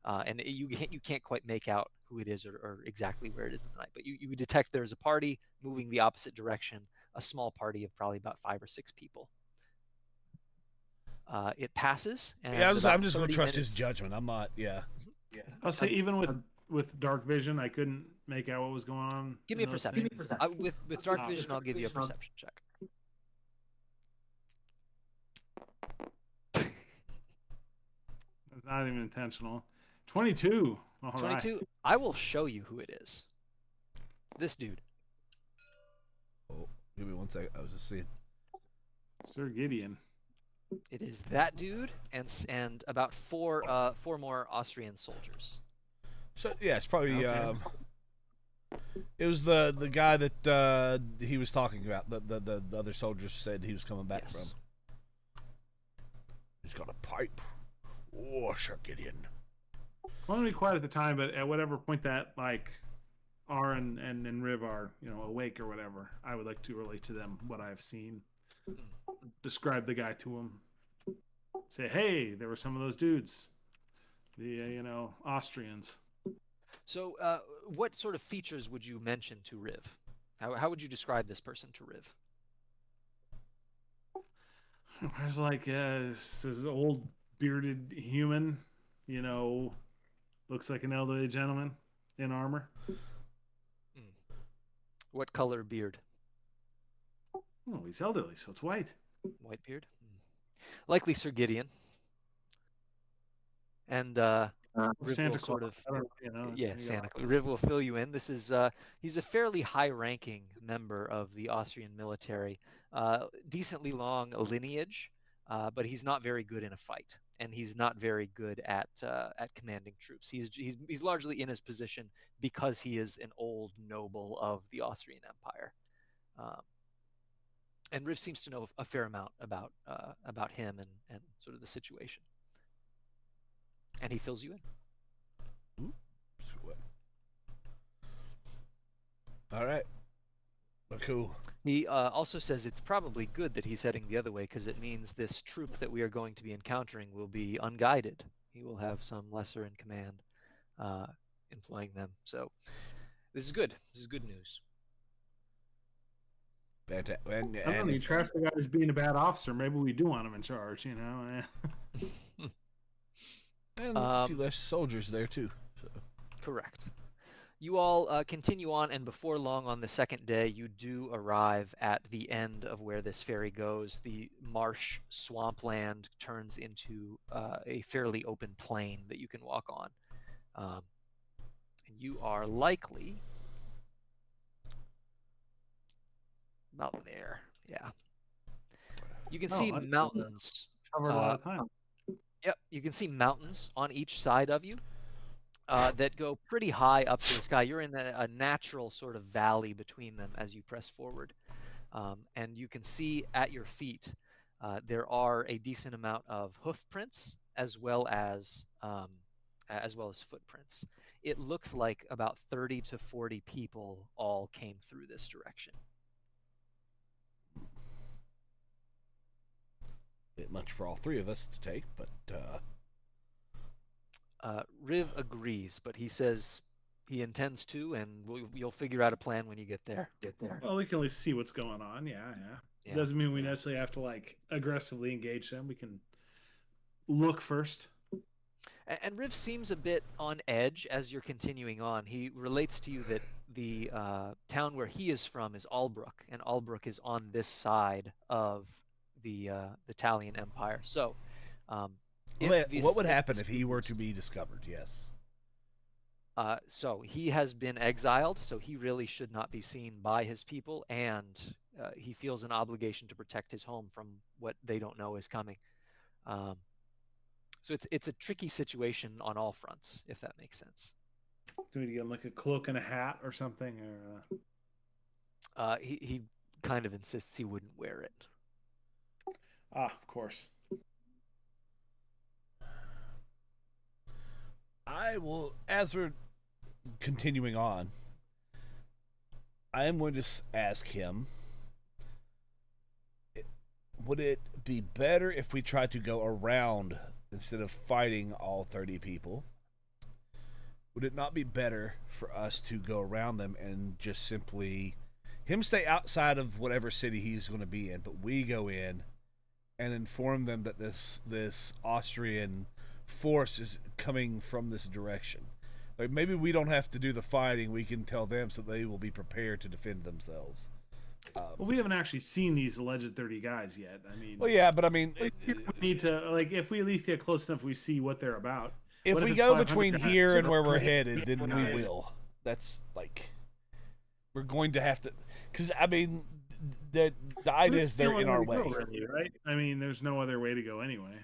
and you can't quite make out who it is or exactly where it is in the night. But you detect there's a party moving the opposite direction, a small party of probably about 5 or 6 people. It passes. And Yeah, I'm just about going to 30 trust his minutes- judgment. I'm not. Yeah. I'll say even with dark vision, I couldn't make out what was going on. Give me a in those perception. things. With dark vision, I'll give you a perception check. It's not even intentional. 22. All right. 22. I will show you who it is. It's this dude. Oh, give me 1 second. I was just seeing. Sir Gideon. It is that dude and about four more Austrian soldiers. So yeah, it's probably Okay. it was the guy that he was talking about. The other soldiers said he was coming back Yes. from. He's got a pipe. Oh, Sir Gideon. I want to be quiet at the time, but at whatever point that like R and Riv are, awake or whatever, I would like to relate to them what I've seen. Describe the guy to them. Say, hey, there were some of those dudes, the Austrians. So, what sort of features would you mention to Riv? How would you describe this person to Riv? I was like, this is old bearded human, looks like an elderly gentleman in armor. What color beard? Oh, he's elderly, so it's white. White beard? Likely Sir Gideon. And Riv Santa will Claus. sort of, I don't know, yeah, Santa Claus. Riv will fill you in. This is he's a fairly high-ranking member of the Austrian military, decently long lineage, but he's not very good in a fight, and he's not very good at commanding troops. He's largely in his position because he is an old noble of the Austrian Empire. And Riv seems to know a fair amount about him and sort of the situation. And he fills you in. Ooh, sweat. All right. Well, cool. He also says it's probably good that he's heading the other way because it means this troop that we are going to be encountering will be unguided. He will have some lesser in command employing them. So this is good. This is good news. Fantastic. I don't know, you trust the guy as being a bad officer. Maybe we do want him in charge, And a few less soldiers there, too. So. Correct. You all continue on, and before long on the second day, you do arrive at the end of where this ferry goes. The marsh swampland turns into a fairly open plain that you can walk on. And you are likely about there. Yeah. You can see mountains. Covered a lot of time. Yep, you can see mountains on each side of you that go pretty high up to the sky. You're in a natural sort of valley between them as you press forward. And you can see at your feet there are a decent amount of hoof prints as well as footprints. It looks like about 30 to 40 people all came through this direction. Bit much for all three of us to take, but Riv agrees, but he says he intends to, and you'll figure out a plan when you get there. Well, we can at least see what's going on. Yeah. Doesn't mean we necessarily have to aggressively engage them. We can look first. And Riv seems a bit on edge as you're continuing on. He relates to you that the town where he is from is Albrook, and Albrook is on this side of the Italian Empire. So, what would happen if he were to be discovered? Yes. So he has been exiled, so he really should not be seen by his people, and he feels an obligation to protect his home from what they don't know is coming. So it's a tricky situation on all fronts, if that makes sense. Do we get him a cloak and a hat or something? Or he kind of insists he wouldn't wear it. Of course. I will, as we're continuing on, I am going to ask him, would it be better if we tried to go around instead of fighting all 30 people? Would it not be better for us to go around them and just simply him stay outside of whatever city he's going to be in, but we go in and inform them that this Austrian force is coming from this direction? Maybe we don't have to do the fighting. We can tell them so they will be prepared to defend themselves. Well, we haven't actually seen these alleged 30 guys yet. I mean, Well, yeah, but I mean, we need to like if we at least get close enough, we see what they're about. if What we it's go 500 between guys here and or where we're 100 headed, then we guys? will. That's like we're going to have to, because I mean, the idea is they're in our way. Really, right? I mean, there's no other way to go anyway.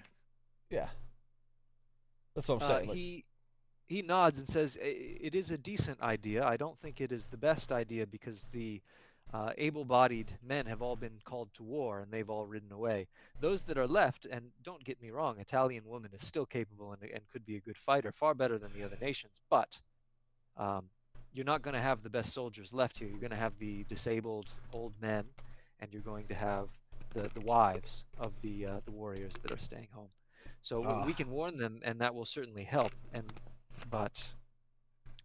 Yeah, that's what I'm saying. Like, He nods and says, "It is a decent idea. I don't think it is the best idea because the able-bodied men have all been called to war and they've all ridden away. Those that are left, and don't get me wrong, Italian woman is still capable and could be a good fighter, far better than the other nations. But you're not going to have the best soldiers left here. You're going to have the disabled old men, and you're going to have the wives of the warriors that are staying home. So we can warn them, and that will certainly help. But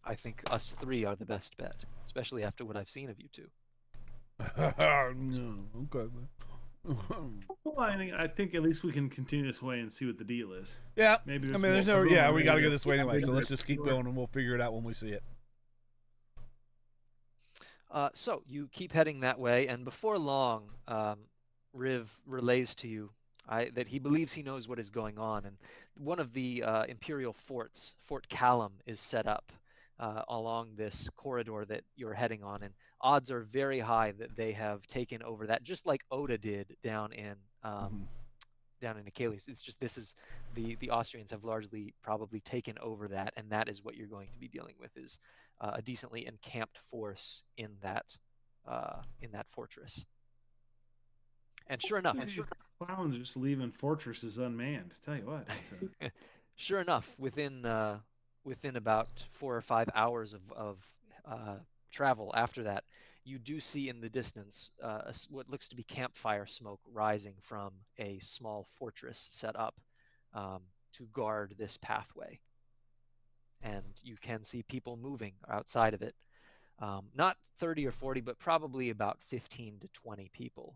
I think us three are the best bet, especially after what I've seen of you two. no, okay, man. Well, I think at least we can continue this way and see what the deal is. Yeah, Maybe I there's mean, there's more no. Yeah, room we got to maybe go this way anyway. So to- let's just keep going, and we'll figure it out when we see it. So you keep heading that way, and before long, Riv relays to you that he believes he knows what is going on, and one of the imperial forts, Fort Callum, is set up along this corridor that you're heading on, and odds are very high that they have taken over that, just like Oda did down in Achilles. It's just the Austrians have largely probably taken over that, and that is what you're going to be dealing with is a decently encamped force in that fortress. And sure enough, Clowns just leaving fortresses unmanned. Tell you what, it's sure enough, within about 4 or 5 hours of travel after that, you do see in the distance what looks to be campfire smoke rising from a small fortress set up to guard this pathway. And you can see people moving outside of it. Not 30 or 40, but probably about 15 to 20 people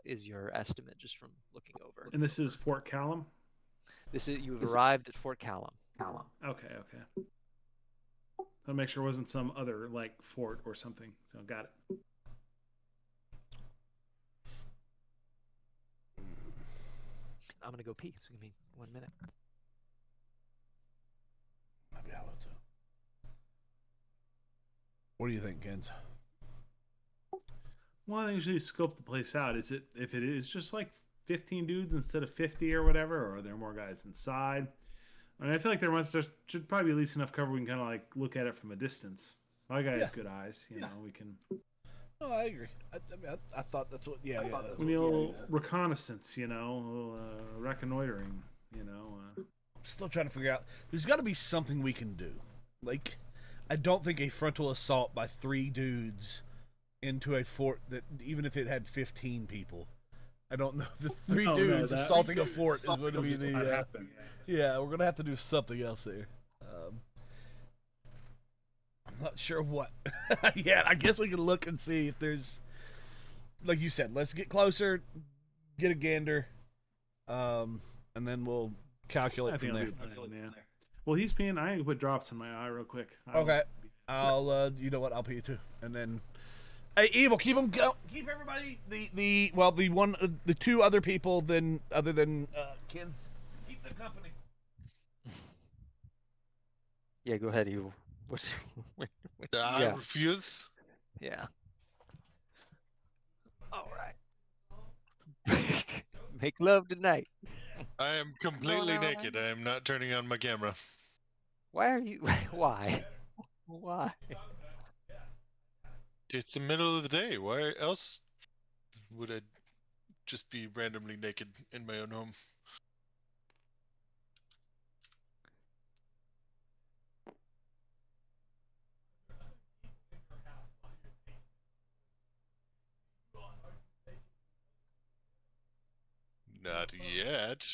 is your estimate just from looking over. And this is Fort Callum. You've arrived at Fort Callum. Okay. I'll make sure it wasn't some other like fort or something. So got it. I'm gonna go pee. So give me 1 minute. Maybe I will too. What do you think, Kens? Well, I usually scope the place out. Is it if it is just like 15 dudes instead of 50 or whatever, or are there more guys inside? I mean, I feel like there should probably be at least enough cover we can kind of like look at it from a distance. My guy has good eyes, you know. We can. Oh, I agree. I thought that's what. Yeah. We need a little reconnaissance, you know, a little reconnoitering, you know. I'm still trying to figure out. There's got to be something we can do. Like, I don't think a frontal assault by 3 dudes into a fort that, even if it had 15 people, I don't know. The 3 dudes assaulting a fort is going to be the. Yeah, we're going to have to do something else here. I'm not sure what. Yeah, I guess we can look and see if there's, like you said, let's get closer, get a gander, and then we'll calculate from there. Yeah. Well, he's peeing. I put drops in my eye real quick. Okay. I'll, you know what? I'll pee too. And then, hey, Evil, keep them go. Keep everybody, the 2 other people other than kids. Keep them company. Yeah, go ahead, Evil. I refuse. Yeah. All right. Make love tonight. I am completely naked. I am not turning on my camera. Why are you? Why? Why? It's the middle of the day. Why else would I just be randomly naked in my own home? Not yet.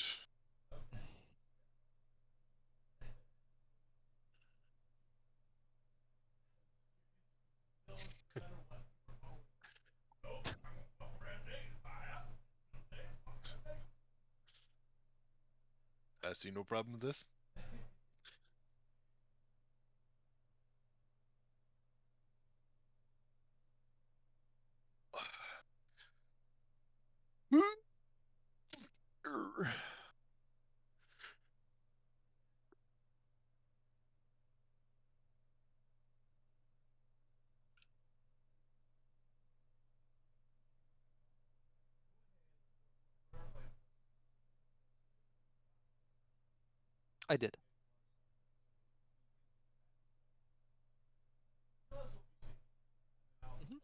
I see no problem with this. I did. Mhm.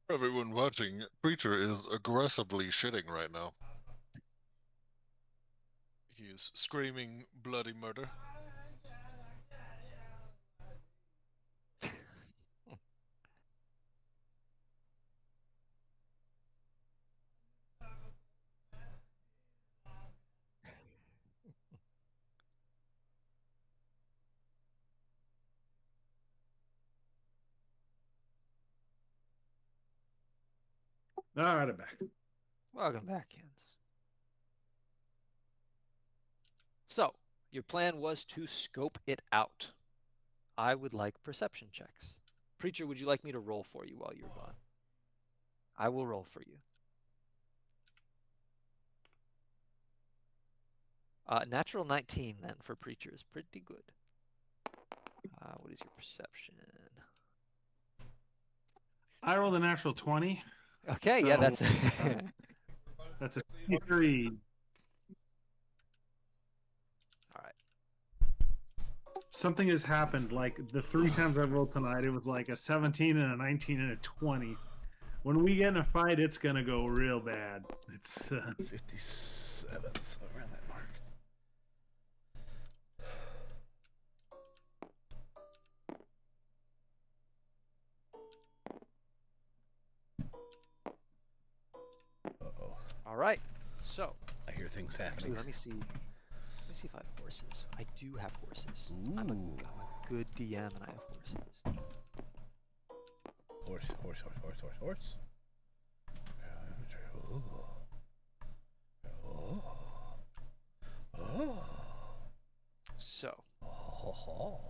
For everyone watching, Preacher is aggressively shitting right now. He is screaming bloody murder. All right, I'm back. Welcome back, Kens. So, your plan was to scope it out. I would like perception checks. Preacher, would you like me to roll for you while you're gone? I will roll for you. Natural 19 then for Preacher is pretty good. What is your perception? I rolled a natural 20. Okay, yeah, So, that's That's a 23. all right. Something has happened. Like the 3 times I've rolled tonight, it was like a 17 and a 19 and a 20. When we get in a fight, it's gonna go real bad. It's 57, so around that mark. Uh-oh. All right. So, I hear things actually, happening. let me see. Let me see if I have horses. I do have horses. I'm a Ooh. good DM and I have horses. Horse. Oh. So, Oh.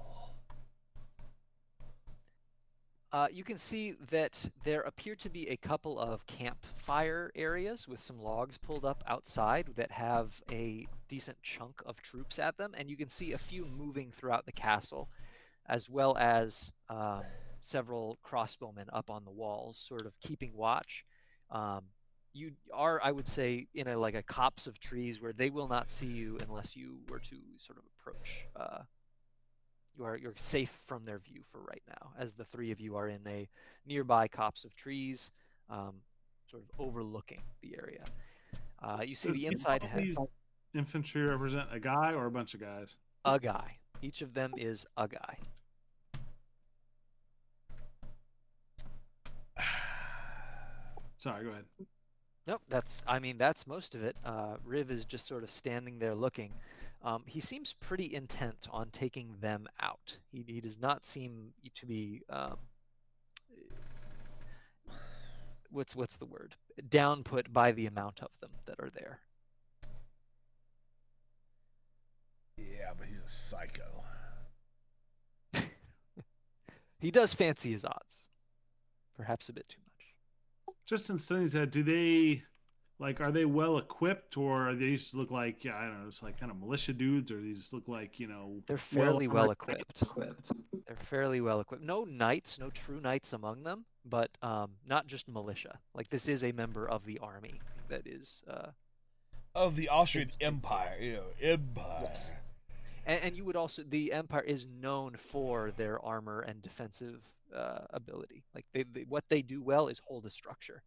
you can see that there appear to be a couple of campfire areas with some logs pulled up outside that have a decent chunk of troops at them, and you can see a few moving throughout the castle, as well as several crossbowmen up on the walls, sort of keeping watch. You are, I would say, in a copse of trees where they will not see you unless you were to sort of approach. You're safe from their view for right now, as the 3 of you are in a nearby copse of trees, sort of overlooking the area. You see the inside has these infantry represent a guy or a bunch of guys? a guy. Each of them is a guy. Sorry, go ahead. Nope, that's most of it. Riv is just sort of standing there looking. He seems pretty intent on taking them out. He does not seem to be what's the word? Down put by the amount of them that are there. Yeah, but he's a psycho. He does fancy his odds. Perhaps a bit too much. Just in studying that, do they are they well equipped, or are they just look like I don't know, it's like kind of militia dudes, or they just look like they're fairly well equipped? equipped. They're fairly well equipped. No knights, no true knights among them, but not just militia. Like this is a member of the army that is Of the Austrian Empire, Empire. Yes. And you would also, the Empire is known for their armor and defensive ability. Like what they do well is hold a structure.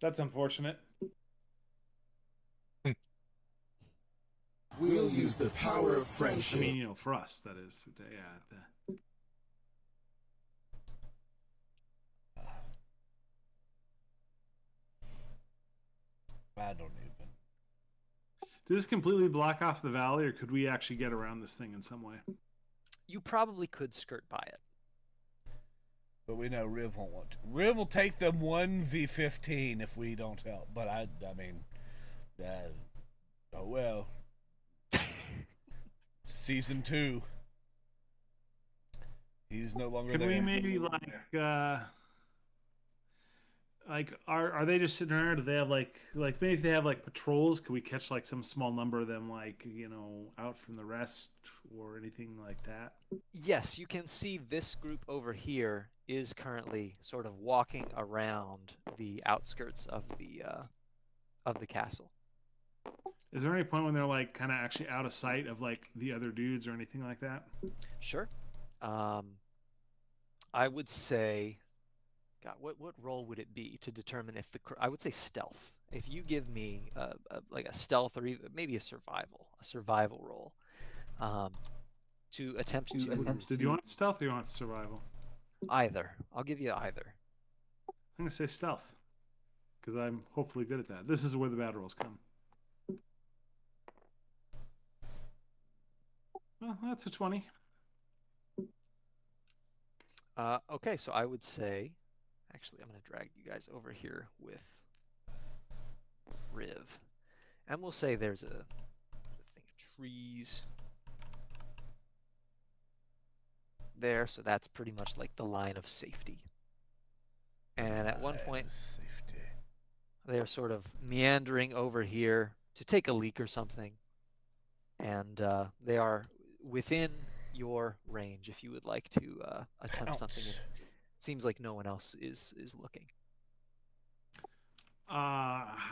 That's unfortunate. We'll use the power of friendship. I mean, for us, that is. Yeah. I don't even. Does this completely block off the valley, or could we actually get around this thing in some way? You probably could skirt by it. But we know Riv won't want to. Riv will take them 1v15 if we don't help. But I mean, oh well. Season 2. He's no longer Could there. we maybe are they just sitting around? Do they have like maybe if they have like patrols? Could we catch like some small number of them, like out from the rest or anything like that? Yes, you can see this group over here is currently sort of walking around the outskirts of the castle. Is there any point when they're like kind of actually out of sight of like the other dudes or anything like that? Sure. I would say, God, what role would it be to determine if I would say stealth. If you give me like a stealth or even maybe a survival roll, to attempt to. Did you want stealth or you want survival? Either. I'll give you either. I'm gonna say stealth because I'm hopefully good at that. This is where the bad rolls come. Well, that's a 20. Okay, so I would say, actually, I'm going to drag you guys over here with Riv. And we'll say there's a thing of trees there, so that's pretty much like the line of safety. And at one point, they're sort of meandering over here to take a leak or something. And they are within your range if you would like to attempt something. It seems like no one else is looking. I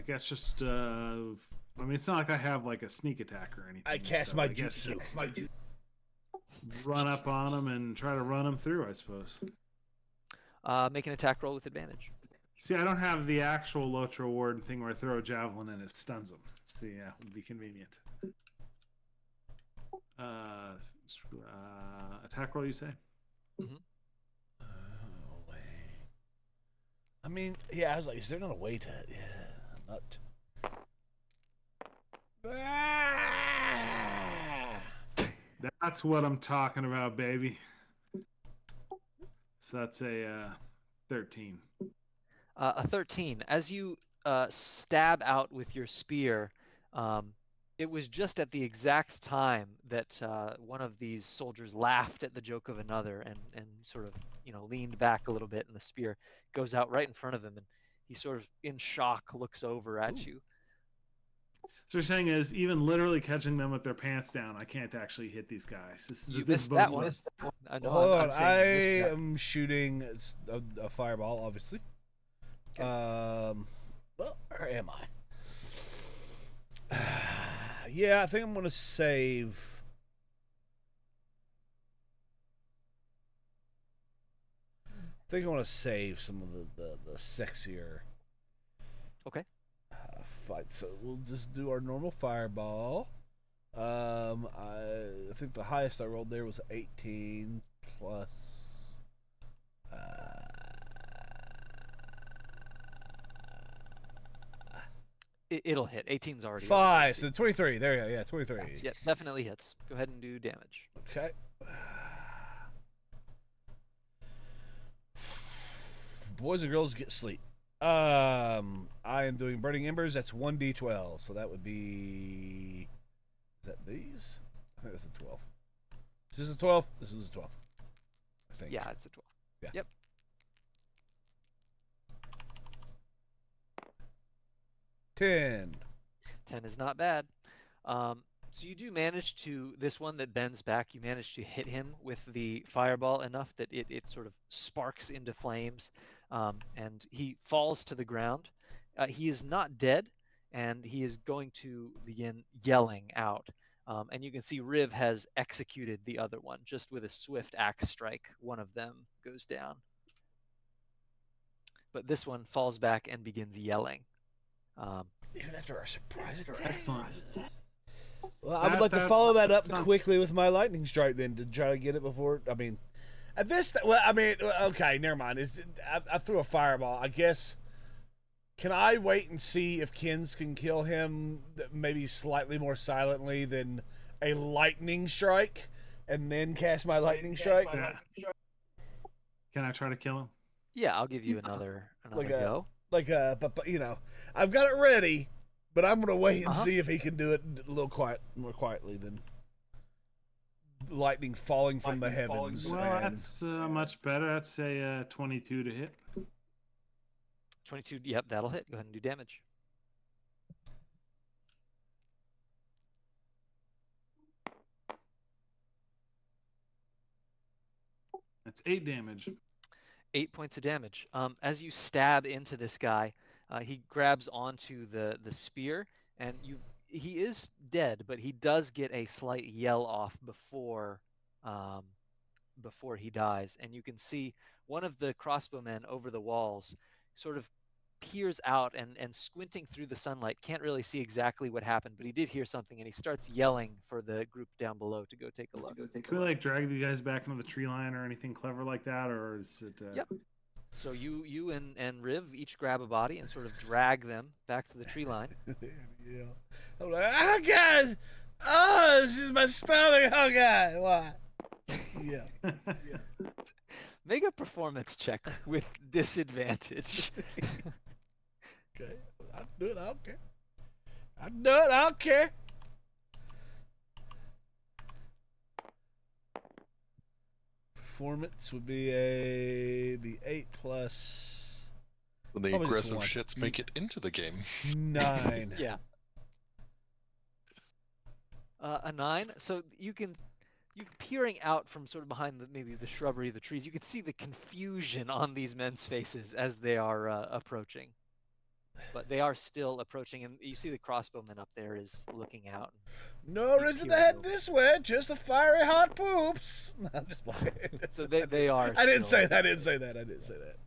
guess just I mean, it's not like I have like a sneak attack or anything. I cast my jutsu. Run up on them and try to run them through, I suppose. Make an attack roll with advantage. See, I don't have the actual Lotra Ward thing where I throw a javelin and it stuns them. See, yeah, would be convenient. Attack roll, you say? Mm-hmm. I mean, yeah, I was like, is there not a way to... Yeah, not... That's what I'm talking about, baby. So that's a 13. A 13. As you stab out with your spear, it was just at the exact time that one of these soldiers laughed at the joke of another and sort of, leaned back a little bit, and the spear goes out right in front of him, and he sort of, in shock, looks over at you. So you're saying is even literally catching them with their pants down, I can't actually hit these guys. You missed that one. Hold on, I am shooting a fireball, obviously. Okay. Well, where am I? Yeah, I think I'm going to save. I think I want to save some of the sexier. Okay. Fight. So we'll just do our normal fireball. I think the highest I rolled there was 18 plus. It'll hit. 18's already 5, so 23. There you go. Yeah, 23. Yeah, definitely hits. Go ahead and do damage. Okay. Boys and girls get sleep. I am doing Burning Embers. That's 1d12. So that would be... Is that these? I think that's a 12. Is this a 12? This is a 12. I think. Yeah, it's a 12. Yeah. Yep. 10. 10 is not bad. So you do manage to, this one that bends back, you manage to hit him with the fireball enough that it sort of sparks into flames, and he falls to the ground. He is not dead, and he is going to begin yelling out. And you can see Riv has executed the other one. Just with a swift axe strike, one of them goes down. But this one falls back and begins yelling. Even after our surprise attack. Excellent. Well, I would like to follow that up quickly with my lightning strike then to try to get it before. I mean, at this. Well, I mean, okay, never mind. I threw a fireball. I guess. Can I wait and see if Kins can kill him maybe slightly more silently than a lightning strike, and then cast my lightning strike? Yeah. Can I try to kill him? Yeah, I'll give you another go. But you know, I've got it ready, but I'm gonna wait and Uh-huh. see if he can do it a little more quietly than lightning falling from the heavens. Well, and- that's much better. That's a 22 to hit. 22. Yep, that'll hit. Go ahead and do damage. That's 8 damage. 8 points of damage. As you stab into this guy, he grabs onto the spear, and he is dead, but he does get a slight yell off before he dies. And you can see one of the crossbowmen over the walls sort of peers out and squinting through the sunlight, can't really see exactly what happened, but he did hear something, and he starts yelling for the group down below to go take a look. Can we like drag the guys back into the tree line or anything clever like that, or is it? Yep. So you and Riv each grab a body and sort of drag them back to the tree line. Yeah. I'm like, oh god! Oh, this is my stomach. Oh god! Why? Yeah. Make a performance check with disadvantage. Okay. I'll do it. I don't care. I'll do it. I don't care. Performance would be the 8 plus When the Probably just aggressive one. shits make it into the game. 9. Yeah. A 9. So you peering out from sort of behind maybe the shrubbery, the trees, you can see the confusion on these men's faces as they are approaching. But they are still approaching, and you see the crossbowman up there is looking out. No reason to head this way. Just a fiery hot poops. No, I'm just playing. So they are. I didn't say still- that. I didn't say that. I didn't say that.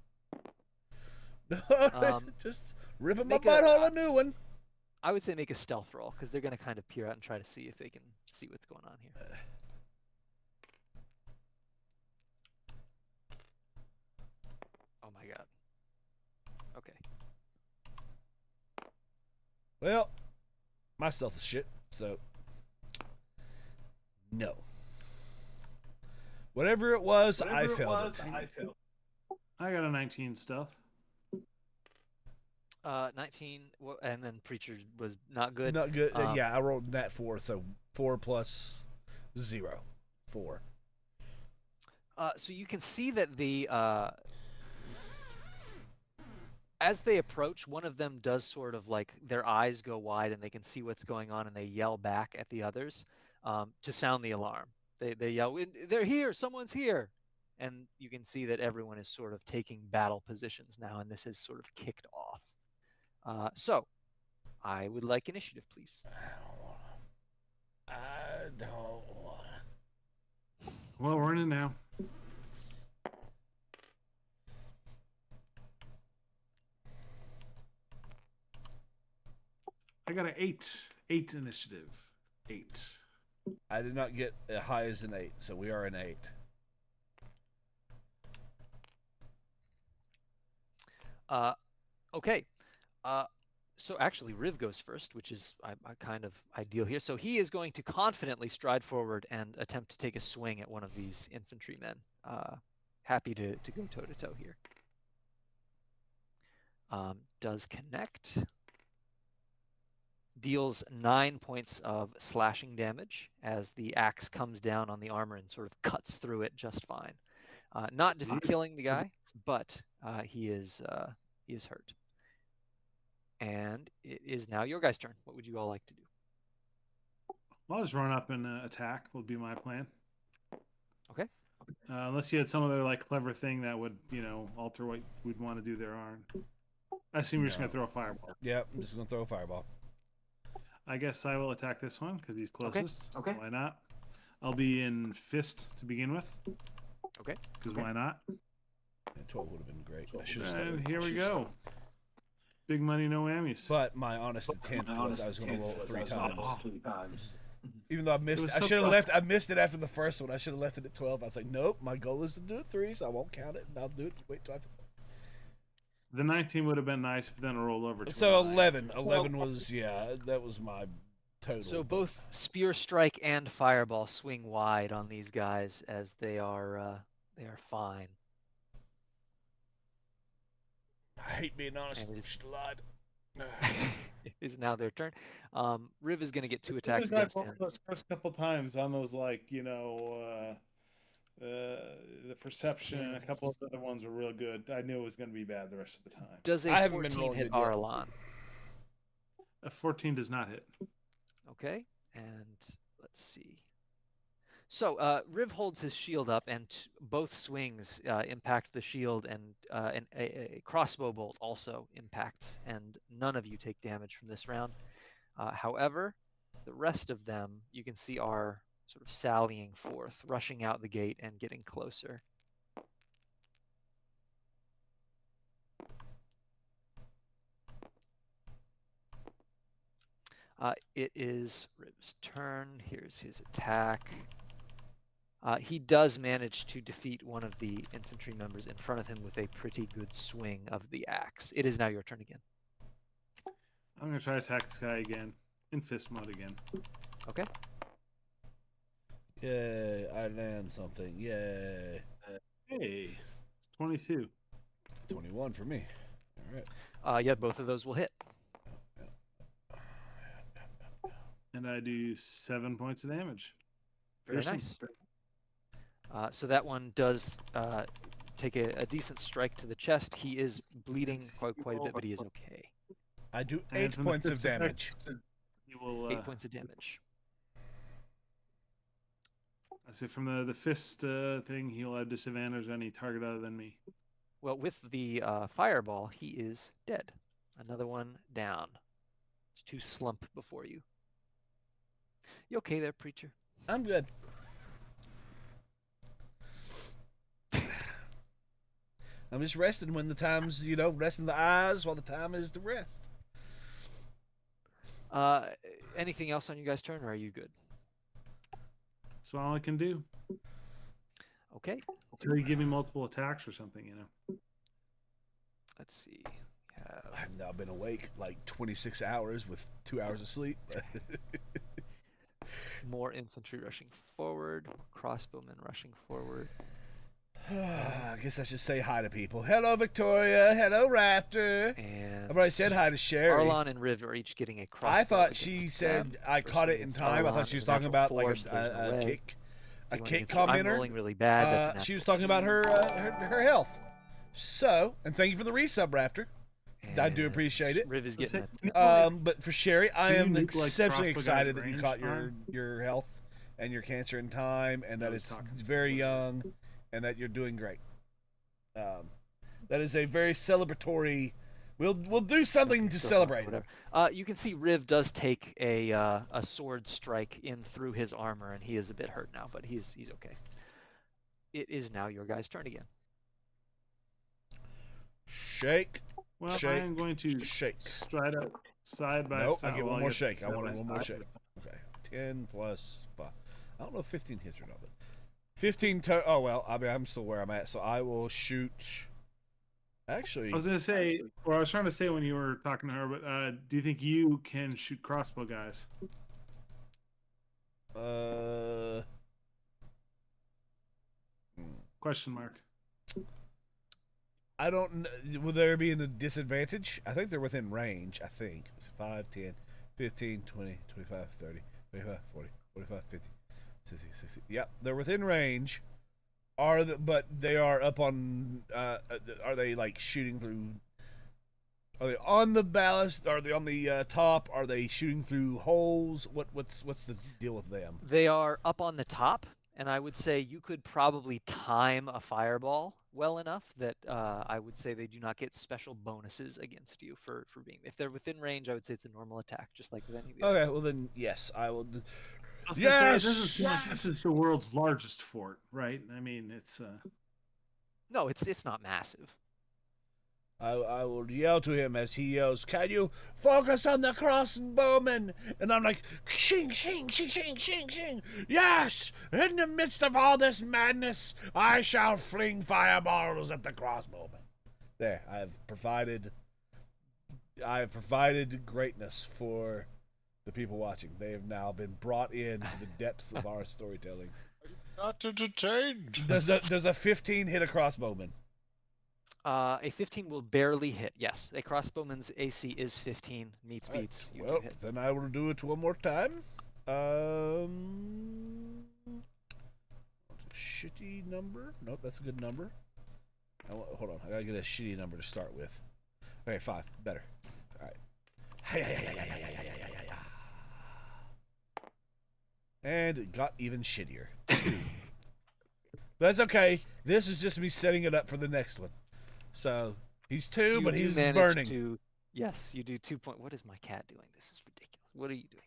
No, Um, just ripping my make a- butthole a new one. I would say make a stealth roll because they're going to kind of peer out and try to see if they can see what's going on here. Oh my god. Okay. Well, my stealth is shit, so no. Whatever it was, I failed it. I got a 19 stealth. 19, and then preacher was not good. Not good. Um, Yeah, I rolled that 4, so 4 plus 0. 4. So you can see that as they approach, one of them does sort of like their eyes go wide and they can see what's going on, and they yell back at the others to sound the alarm. They yell, "They're here! Someone's here!" And you can see that everyone is sort of taking battle positions now, and this has sort of kicked off. So I would like initiative, please. I don't want. Well, we're in it now. I got an 8. 8 initiative. 8. I did not get as high as an 8, so we are an 8. Okay. So actually, Riv goes first, which is kind of ideal here. So he is going to confidently stride forward and attempt to take a swing at one of these infantrymen. Happy to go toe-to-toe here. Does connect. Deals 9 points of slashing damage as the axe comes down on the armor and sort of cuts through it just fine. Not killing the guy, but he is hurt. And it is now your guys' turn. What would you all like to do? Well, I'll just run up and attack would be my plan. Okay. Unless you had some other like clever thing that would, alter what we'd want to do there, Arn. I assume you're just going to throw a fireball. Yep, I'm just going to throw a fireball. I guess I will attack this one because he's Okay. closest. Okay. Why not? I'll be in fist to begin with. Okay. Because why not? Yeah, 12 would have been great. I should have And started. here we go. Big money, no whammies. But my honest intent was I was going to roll it 3 times. times. Even though I missed, was I so should have close. left. I missed it after the first one. I should have left it at 12. I was like, nope. My goal is to do it 3, so I won't count it, and I'll do it. Wait till I. The 19 would have been nice, but then it rolled over to So a 9. 11. 11 was, that was my total. So both Spear Strike and Fireball swing wide on these guys as they are fine. I hate being honest. And it is- Blood. It is now their turn. Riv is going to get 2 As attacks soon as I against rolled him. those first couple times on those, like, the perception and a couple of other ones were real good. I knew it was going to be bad the rest of the time. Does a I haven't been 14 rolling hit good yet. Arlan? A 14 does not hit. Okay, and let's see. So Riv holds his shield up, and both swings impact the shield, and a crossbow bolt also impacts, and none of you take damage from this round. However, the rest of them you can see are sort of sallying forth, rushing out the gate and getting closer. It is Riv's turn. Here's his attack. He does manage to defeat one of the infantry members in front of him with a pretty good swing of the axe. It is now your turn again. I'm going to try to attack this guy again. In fist mode again. Okay. Yay, I land something. Yay. Hey, 22. 21 for me. All right. Yeah, both of those will hit. And I do 7 points of damage. Very Piercing. nice. So that one does take a decent strike to the chest. He is bleeding quite a bit, but he is okay. I do And 8 from the points of fist effect, damage. You will, 8 points of damage. I say from the fist thing, he'll have disadvantage on any target other than me. Well, with the fireball, he is dead. Another one down. It's 2 slump before you. You okay there, preacher? I'm good. I'm just resting when the time's, resting the eyes while the time is to rest. Anything else on you guys' turn, or are you good? That's all I can do. Okay. Until you give me multiple attacks or something, Let's see. I've now been awake like 26 hours with 2 hours of sleep. More infantry rushing forward. Crossbowmen rushing forward. I guess I should say hi to people. Hello, Victoria. Hello, Raptor. And I've already said hi to Sherry. Arlan and Riv are each getting a crossbow. I thought against she them. said I First caught one it in against time. I Arlan thought she was is talking natural about like 4, so there's no a way. kick, a One kick against you. I'm commenter. rolling really bad. That's a She was natural talking about 2. her health. So, and thank you for the resub, Raptor. I do And appreciate it. Riv is getting But for Sherry, I Do you am need, like, exceptionally crossbow guys excited that you range caught on? your health and your cancer in time, and that I was it's talking very young, and that you're doing great. That is a very celebratory. We'll do something to celebrate. Whatever. You can see Riv does take a sword strike in through his armor, and he is a bit hurt now, but he's okay. It is now your guys' turn again. Shake. Well, Shake. I am going to Shake. stride up side by Nope, side. I get Well, one more guess shake. I side wanted by one more side. shake. Okay. 10 plus 5. I don't know if 15 hits or not, but 15 oh well, I mean I'm still where I'm at, so I will shoot. Actually, I was gonna say, or I was trying to say when you were talking to her, but do you think you can shoot crossbow guys? Question mark. I don't know. Will there be a disadvantage? I think they're within range. I think. It's 5, 10, 15, 20, 25, 30, 25, 40, 45, 50, 60, 60. Yep, they're within range. But they are up on. Are they like shooting through? Are they on the ballast? Are they on the top? Are they shooting through holes? What's the deal with them? They are up on the top, and I would say you could probably time a fireball well enough that I would say they do not get special bonuses against you for being. If they're within range, I would say it's a normal attack, just like with any of the Okay, others. well then, yes, I will. I was gonna say, Yes! it doesn't seem like this is the world's largest fort, right? I mean, it's No, it's not massive. I will yell to him as he yells, "Can you focus on the crossbowman?" And I'm like, "Shing, shing, shing, shing, shing, shing! Yes! In the midst of all this madness, I shall fling fireballs at the crossbowman." There, I have provided greatness for the people watching. They have now been brought into the depths of our storytelling. Not entertained. Does a 15 hit a crossbowman? A 15 will barely hit. Yes, a crossbowman's AC is 15. Meets All right, beats. You well, do hit. then I will do it one more time. Shitty number? Nope, that's a good number. Hold on, I gotta get a shitty number to start with. Okay, 5. Better. All right. And it got even shittier. That's okay. This is just me setting it up for the next one. So he's 2, You but do he's manage burning. Yes, you do 2 point. What is my cat doing? This is ridiculous. What are you doing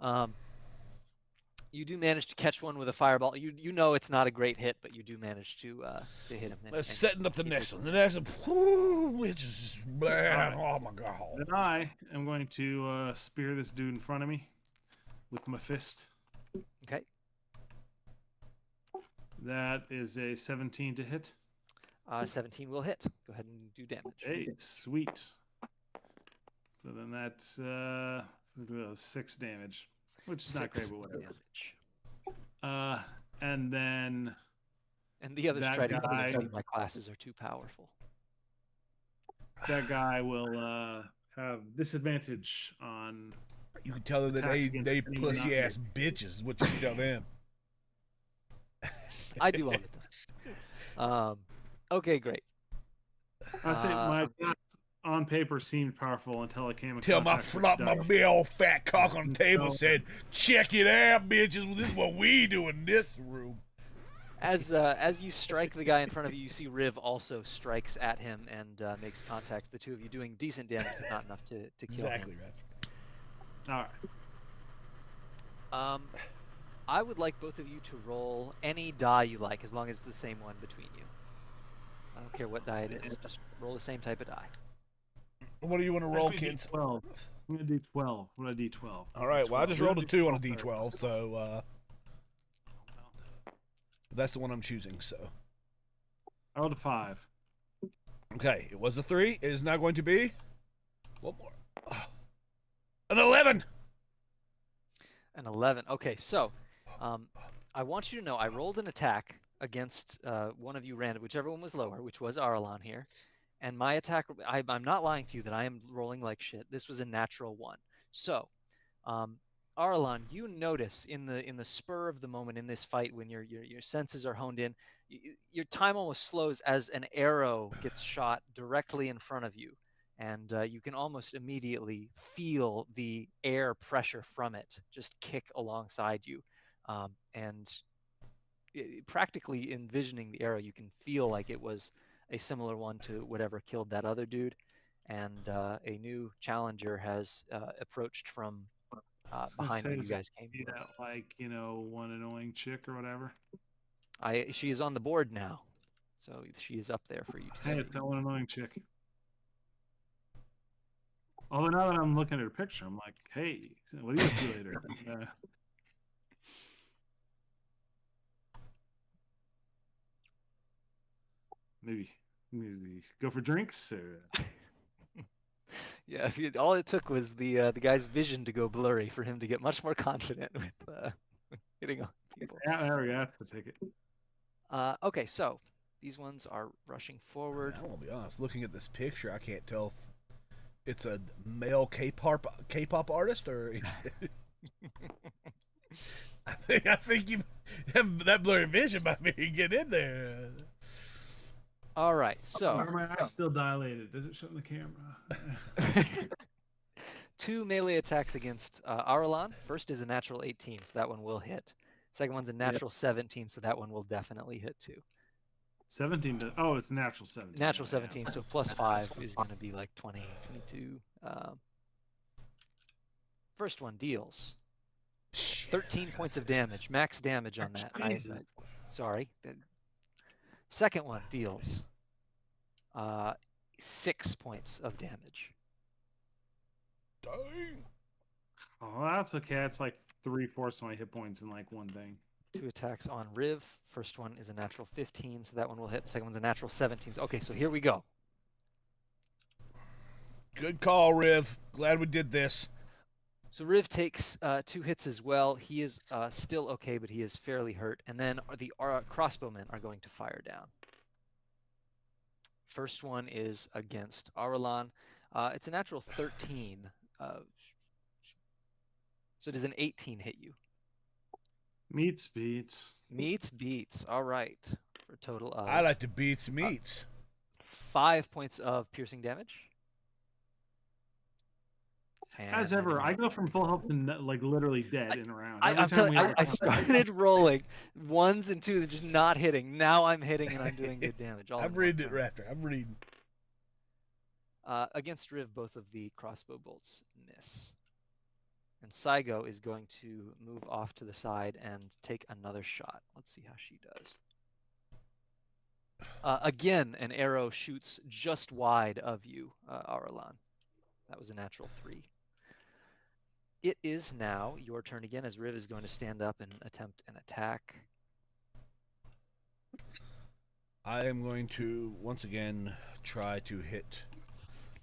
there? You do manage to catch one with a fireball. You know it's not a great hit, but you do manage to hit him. Let's setting up the next one. The next one, whoo, which is right. oh my god. Then I am going to spear this dude in front of me with my fist. Okay. That is a 17 to hit. 17 will hit. Go ahead and do damage. Hey, sweet. So then that's 6 damage, which is not 6 great, but whatever. damage. And then And the others that try to guy- tell me my classes are too powerful. that guy will have disadvantage on. You can tell them that Attacks against they any pussy non- ass bitches is what you tell them. I do all the time. Okay, great. I say my attacks on paper seemed powerful until I came in Till my contact with flop my dice. big old fat cock on the table No. said, "Check it out, bitches. Well, this is what we do in this room." As you strike the guy in front of you, you see Riv also strikes at him and makes contact. The two of you doing decent damage, but not enough to kill Exactly him. right. All right. I would like both of you to roll any die you like, as long as it's the same one between you. I don't care what die it is. Just roll the same type of die. What do you want to roll, Actually, kids? D12. I'm gonna do 12. What a D12. All right. Well, I just We're rolled a gonna 2 on a do 12. D12, so that's the one I'm choosing. So I rolled a 5. okay, it was a 3. It is now going to be one more. An 11. An 11. Okay, so I want you to know I rolled an attack against one of you random, whichever one was lower, which was Arlan here. And my attack, I'm not lying to you that I am rolling like shit. This was a natural 1. So, Arlan, you notice in the spur of the moment in this fight when your senses are honed in, your time almost slows as an arrow gets shot directly in front of you. And you can almost immediately feel the air pressure from it just kick alongside you. Practically envisioning the arrow, you can feel like it was a similar one to whatever killed that other dude. And a new challenger has approached from behind where you guys came from. Yeah, like, one annoying chick or whatever. She is on the board now. So she is up there for you to Hey, see. it's that one annoying chick. Although now that I'm looking at her picture, I'm like, hey, what do you do later? Maybe go for drinks or. Yeah, all it took was the guy's vision to go blurry for him to get much more confident with hitting on people. Yeah, there we go. That's the ticket. Okay, so these ones are rushing forward. I will be honest. Looking at this picture, I can't tell if it's a male K-pop artist or. I think you have that blurry vision might be get in there. All right, so Are my eyes still dilated? Does it show in the camera? 2 melee attacks against Arlan. First is a natural 18, so that one will hit. Second one's a natural 17, so that one will definitely hit too. 17 oh, it's natural 17. Natural yeah. 17, so plus 5 is going to be like 20, 22. First one deals 13 points of damage, max damage on that. Sorry. Second one deals 6 points of damage. Dang. Oh, that's okay. It's like 3/4 of my hit points in like one thing. 2 attacks on Riv. First one is a natural 15, so that one will hit. Second one's a natural 17. Okay, so here we go. Good call, Riv. Glad we did this. So Riv takes 2 hits as well. He is still okay, but he is fairly hurt. And then the crossbowmen are going to fire down. First one is against Aralan. It's a natural 13. So does an 18 hit you? Meets beats. Meets beats. All right. For a total of I like to beats meats. 5 points of piercing damage. As And ever, then I go from full health to like literally dead in a round. I'm Every time telling we you, have a I combat. started rolling 1s and 2s, just not hitting. Now I'm hitting and I'm doing good damage. All I'm in one reading it, turn. Raptor. I'm reading. Against Riv, both of the crossbow bolts miss. And Saigo is going to move off to the side and take another shot. Let's see how she does. Again, an arrow shoots just wide of you, Aralan. That was a natural 3. It is now your turn again, as Riv is going to stand up and attempt an attack. I am going to, once again, try to hit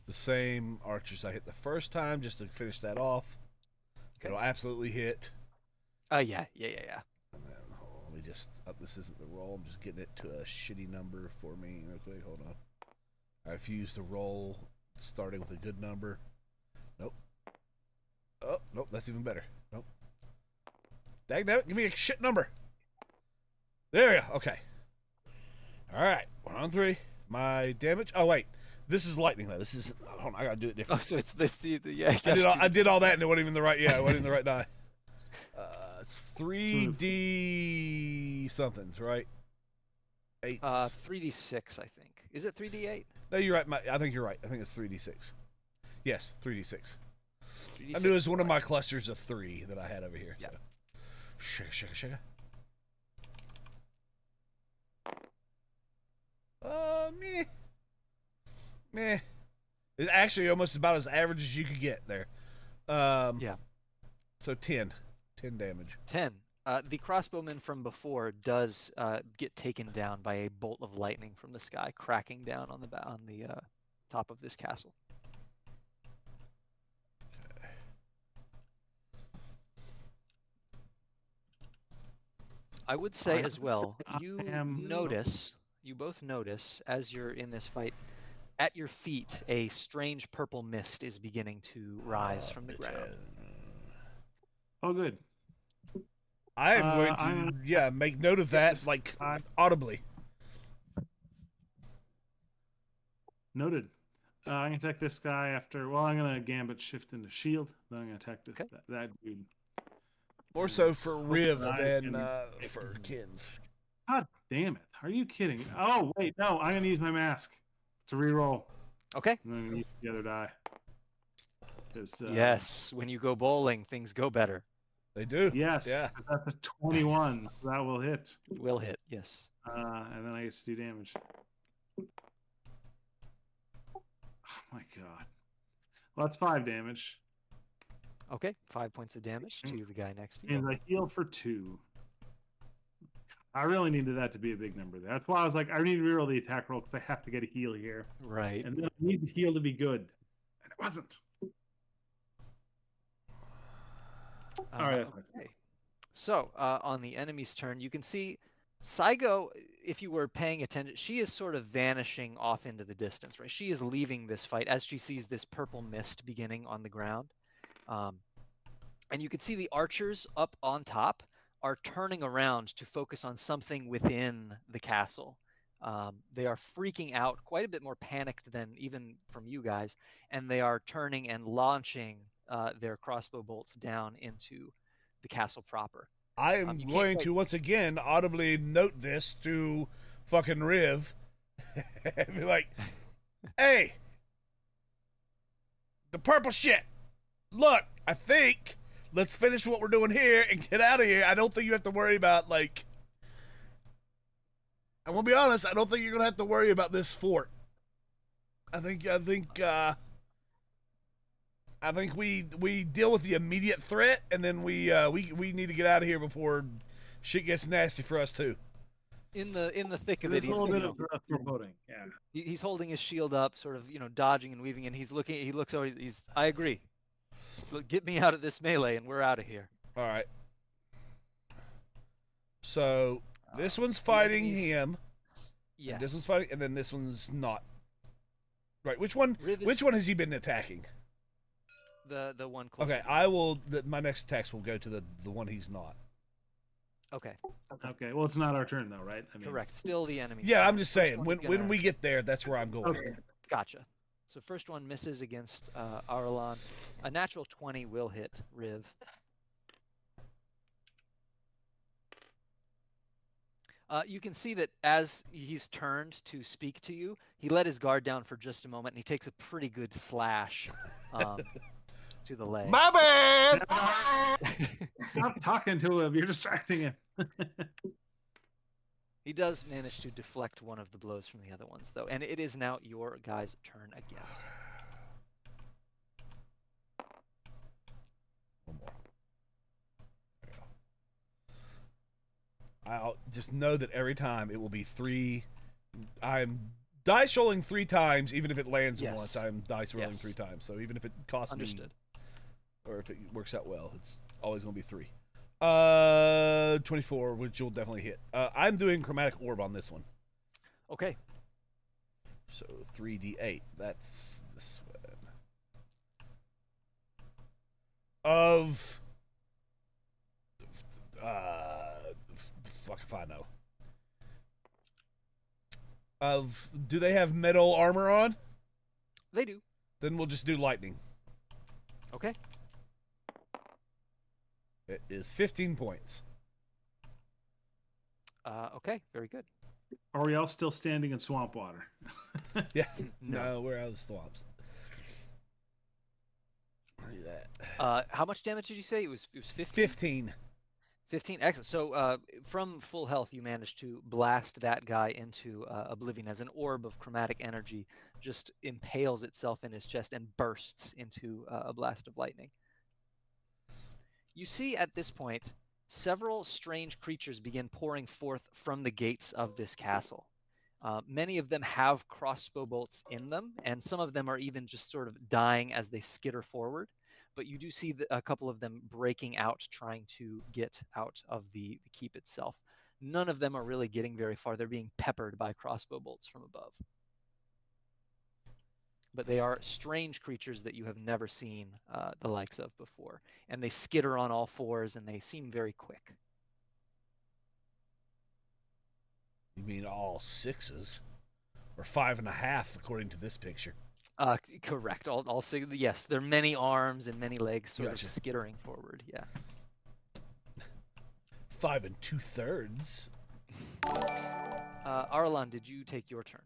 the same archers I hit the first time, just to finish that off. Okay. It'll absolutely hit. Yeah. And then, hold on, let me just, this isn't the roll. I'm just getting it to a shitty number for me real quick. Hold on. I refuse to roll starting with a good number. Nope. Oh, nope, that's even better. Nope. Dagnabbit, give me a shit number. There we go. Okay. All right. 1 on 3. My damage. Oh, wait. This is lightning, though. This is. Hold on. I got to do it Oh, different. so it's this. Yeah, I did all that, and it wasn't even the right. Yeah, it wasn't even the right die. It's 3D somethings, right? 8. 3d6, I think. Is it 3d8? No, you're right. I think you're right. I think it's 3D6. Yes, 3D6. 3d6 I knew it was one of my clusters of 3 that I had over here. Yeah. So. Shaka. Meh. It's actually almost about as average as you could get there. Yeah. So 10 damage. 10. The crossbowman from before does get taken down by a bolt of lightning from the sky, cracking down on the top of this castle. Okay. I would say as well, you both notice as you're in this fight, at your feet, a strange purple mist is beginning to rise from the ground. Oh, good. I am going to, make note of that, like, audibly. Noted. I'm going to attack this guy after... Well, I'm going to gambit shift into shield. Then I'm going to attack this that dude. More so for Riv than for Kins. God damn it. Are you kidding? Oh, wait. No, I'm going to use my mask to reroll. Okay. And then I'm going to use the other die. Yes, when you go bowling, things go better. They do. Yes. Yeah. That's a 21. That will hit. Will hit, yes. And then I get to do damage. Oh my god. Well, that's 5 damage. Okay, 5 points of damage to the guy next to you. And I heal for 2. I really needed that to be a big number there. That's why I was like, I need to reroll the attack roll because I have to get a heal here. Right. And then I need the heal to be good. And it wasn't. All right. Okay. So, on the enemy's turn, you can see Saigo, if you were paying attention, she is sort of vanishing off into the distance, right? She is leaving this fight as she sees this purple mist beginning on the ground. And you can see the archers up on top are turning around to focus on something within the castle. They are freaking out, quite a bit more panicked than even from you guys, and they are turning and launching their crossbow bolts down into the castle proper. I am going to once again audibly note this to fucking Riv and be like, hey, the purple shit. Look, I think let's finish what we're doing here and get out of here. I don't think you have to worry about, like, I'm gonna be honest, I don't think you're gonna have to worry about this fort. I think we deal with the immediate threat, and then we need to get out of here before shit gets nasty for us too. in the thick of It it, is a he's, little you bit know, of foreboding. Yeah. he's holding his shield up, sort of, you know, dodging and weaving, and he's looking. He looks over. He's I agree. Look, get me out of this melee, and we're out of here. All right. So this one's The fighting enemies- him. Yes. And this one's fighting, and then this one's not. Right. Which one? Riv is- Which one has he been attacking? The one closer. Okay. I will. My next attacks will go to the one he's not. Okay. Okay. Well, it's not our turn though, right? I mean, Correct. Still the enemy. Yeah, side. I'm just First saying. one When is gonna- when we get there, that's where I'm going. Okay. Gotcha. So first one misses against Arlan. A natural 20 will hit Riv. You can see that as he's turned to speak to you, he let his guard down for just a moment, and he takes a pretty good slash to the leg. My bad. Stop talking to him. You're distracting him. He does manage to deflect one of the blows from the other ones, though, and it is now your guy's turn again. One more. There we go. I'll just know that every time it will be 3. I'm dice rolling 3 times, even if it lands Yes. once. I'm dice rolling Yes. 3 times. So even if it costs Understood. me, or if it works out well, it's always going to be 3. 24, which will definitely hit. I'm doing chromatic orb on this one. Okay. So 3d8. That's this one. Of fuck if I know. Do they have metal armor on? They do. Then we'll just do lightning. Okay. It is 15 points. Okay. Very good. Are we all still standing in swamp water? Yeah. No. No, we're out of the swamps. Look at that. How much damage did you say? It was 15? 15. 15. Excellent. So from full health, you managed to blast that guy into oblivion as an orb of chromatic energy just impales itself in his chest and bursts into a blast of lightning. You see at this point several strange creatures begin pouring forth from the gates of this castle. Many of them have crossbow bolts in them, and some of them are even just sort of dying as they skitter forward. But you do see a couple of them breaking out, trying to get out of the keep itself. None of them are really getting very far. They're being peppered by crossbow bolts from above. But they are strange creatures that you have never seen the likes of before. And they skitter on all fours, and they seem very quick. You mean all 6s? Or 5.5, according to this picture. Correct. All six. Yes, there are many arms and many legs sort Gotcha. of skittering forward. Yeah. 5 2/3. Arlan, did you take your turn?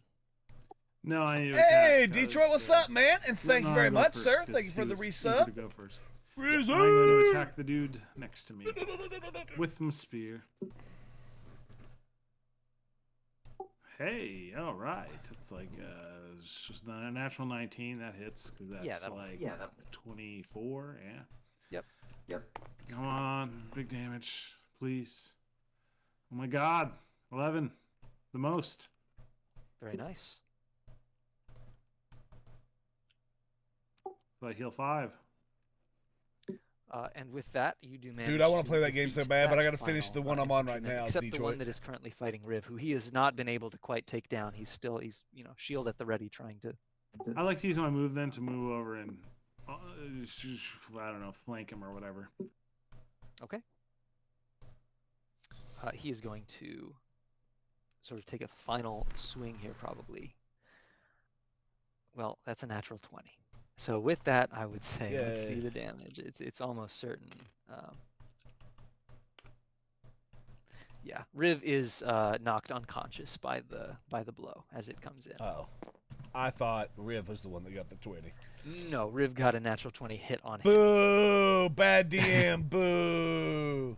No, I need to Hey, attack. Detroit, what's up, man? And thank you No, very I'll go much, first, sir. 'cause Thank you for he the was eager resub. to go first. Resub. I'm going to attack the dude next to me with my spear. Hey, all right. It's like it's just not a natural 19 that hits because that's like 24. Yeah. Yep. Come on, big damage, please. Oh my God, 11, the most. Very nice. So I heal 5. And with that, you do manage. Dude, I want to play that game defeat so bad, but I that got to finish final, the one I'm on right infantryman, now, except the Detroit. one that is currently fighting Riv, who he has not been able to quite take down. He's shield at the ready, trying to. I like to use my move then to move over and I don't know, flank him or whatever. Okay. He is going to sort of take a final swing here, probably. Well, that's a natural 20. So with that, I would say, let's see Yay. the damage. It's almost certain. Yeah, Riv is knocked unconscious by the blow as it comes in. Oh. I thought Riv was the one that got the 20. No, Riv got a natural 20 hit on him. Boo! Bad DM. Boo!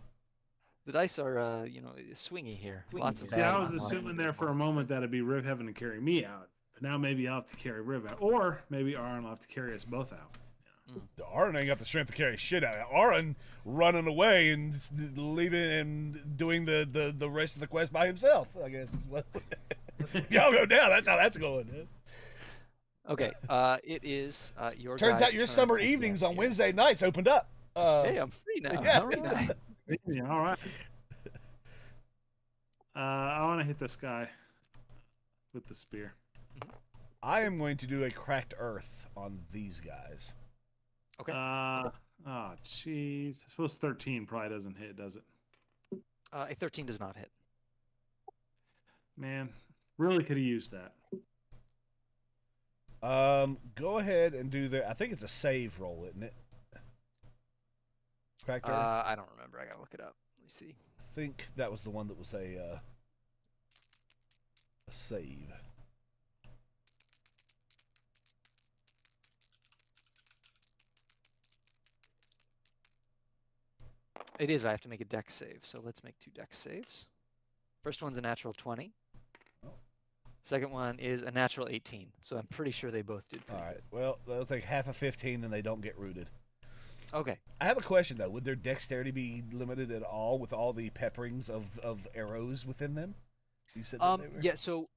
The dice are, swingy here. Lots of See, bad I was on one. assuming there for a moment that it'd be Riv having to carry me out. But now maybe I'll have to carry Riv out. Or maybe Aaron will have to carry us both out. Aaron ain't got the strength to carry shit out of it. Aaron running away and leaving and doing the rest of the quest by himself, I guess is what. Y'all go down. That's how that's going. Okay, it is your Turns guys' out your turn summer again evenings on here. Wednesday nights opened up. Hey, I'm free now. Yeah. All right. Yeah, all right. I want to hit this guy with the spear. I am going to do a cracked earth on these guys. Okay. Oh, jeez. I suppose 13 probably doesn't hit, does it? A 13 does not hit. Man, really could have used that. Go ahead and do the. I think it's a save roll, isn't it? Cracked earth. I don't remember. I gotta look it up. Let me see. I think that was the one that was a save. It is. I have to make a dex save. So let's make 2 dex saves. First one's a natural 20. Second one is a natural 18. So I'm pretty sure they both did. All right. Well, they'll take half a 15 and they don't get rooted. Okay. I have a question though. Would their dexterity be limited at all with all the pepperings of arrows within them? You said that they were? Yeah. So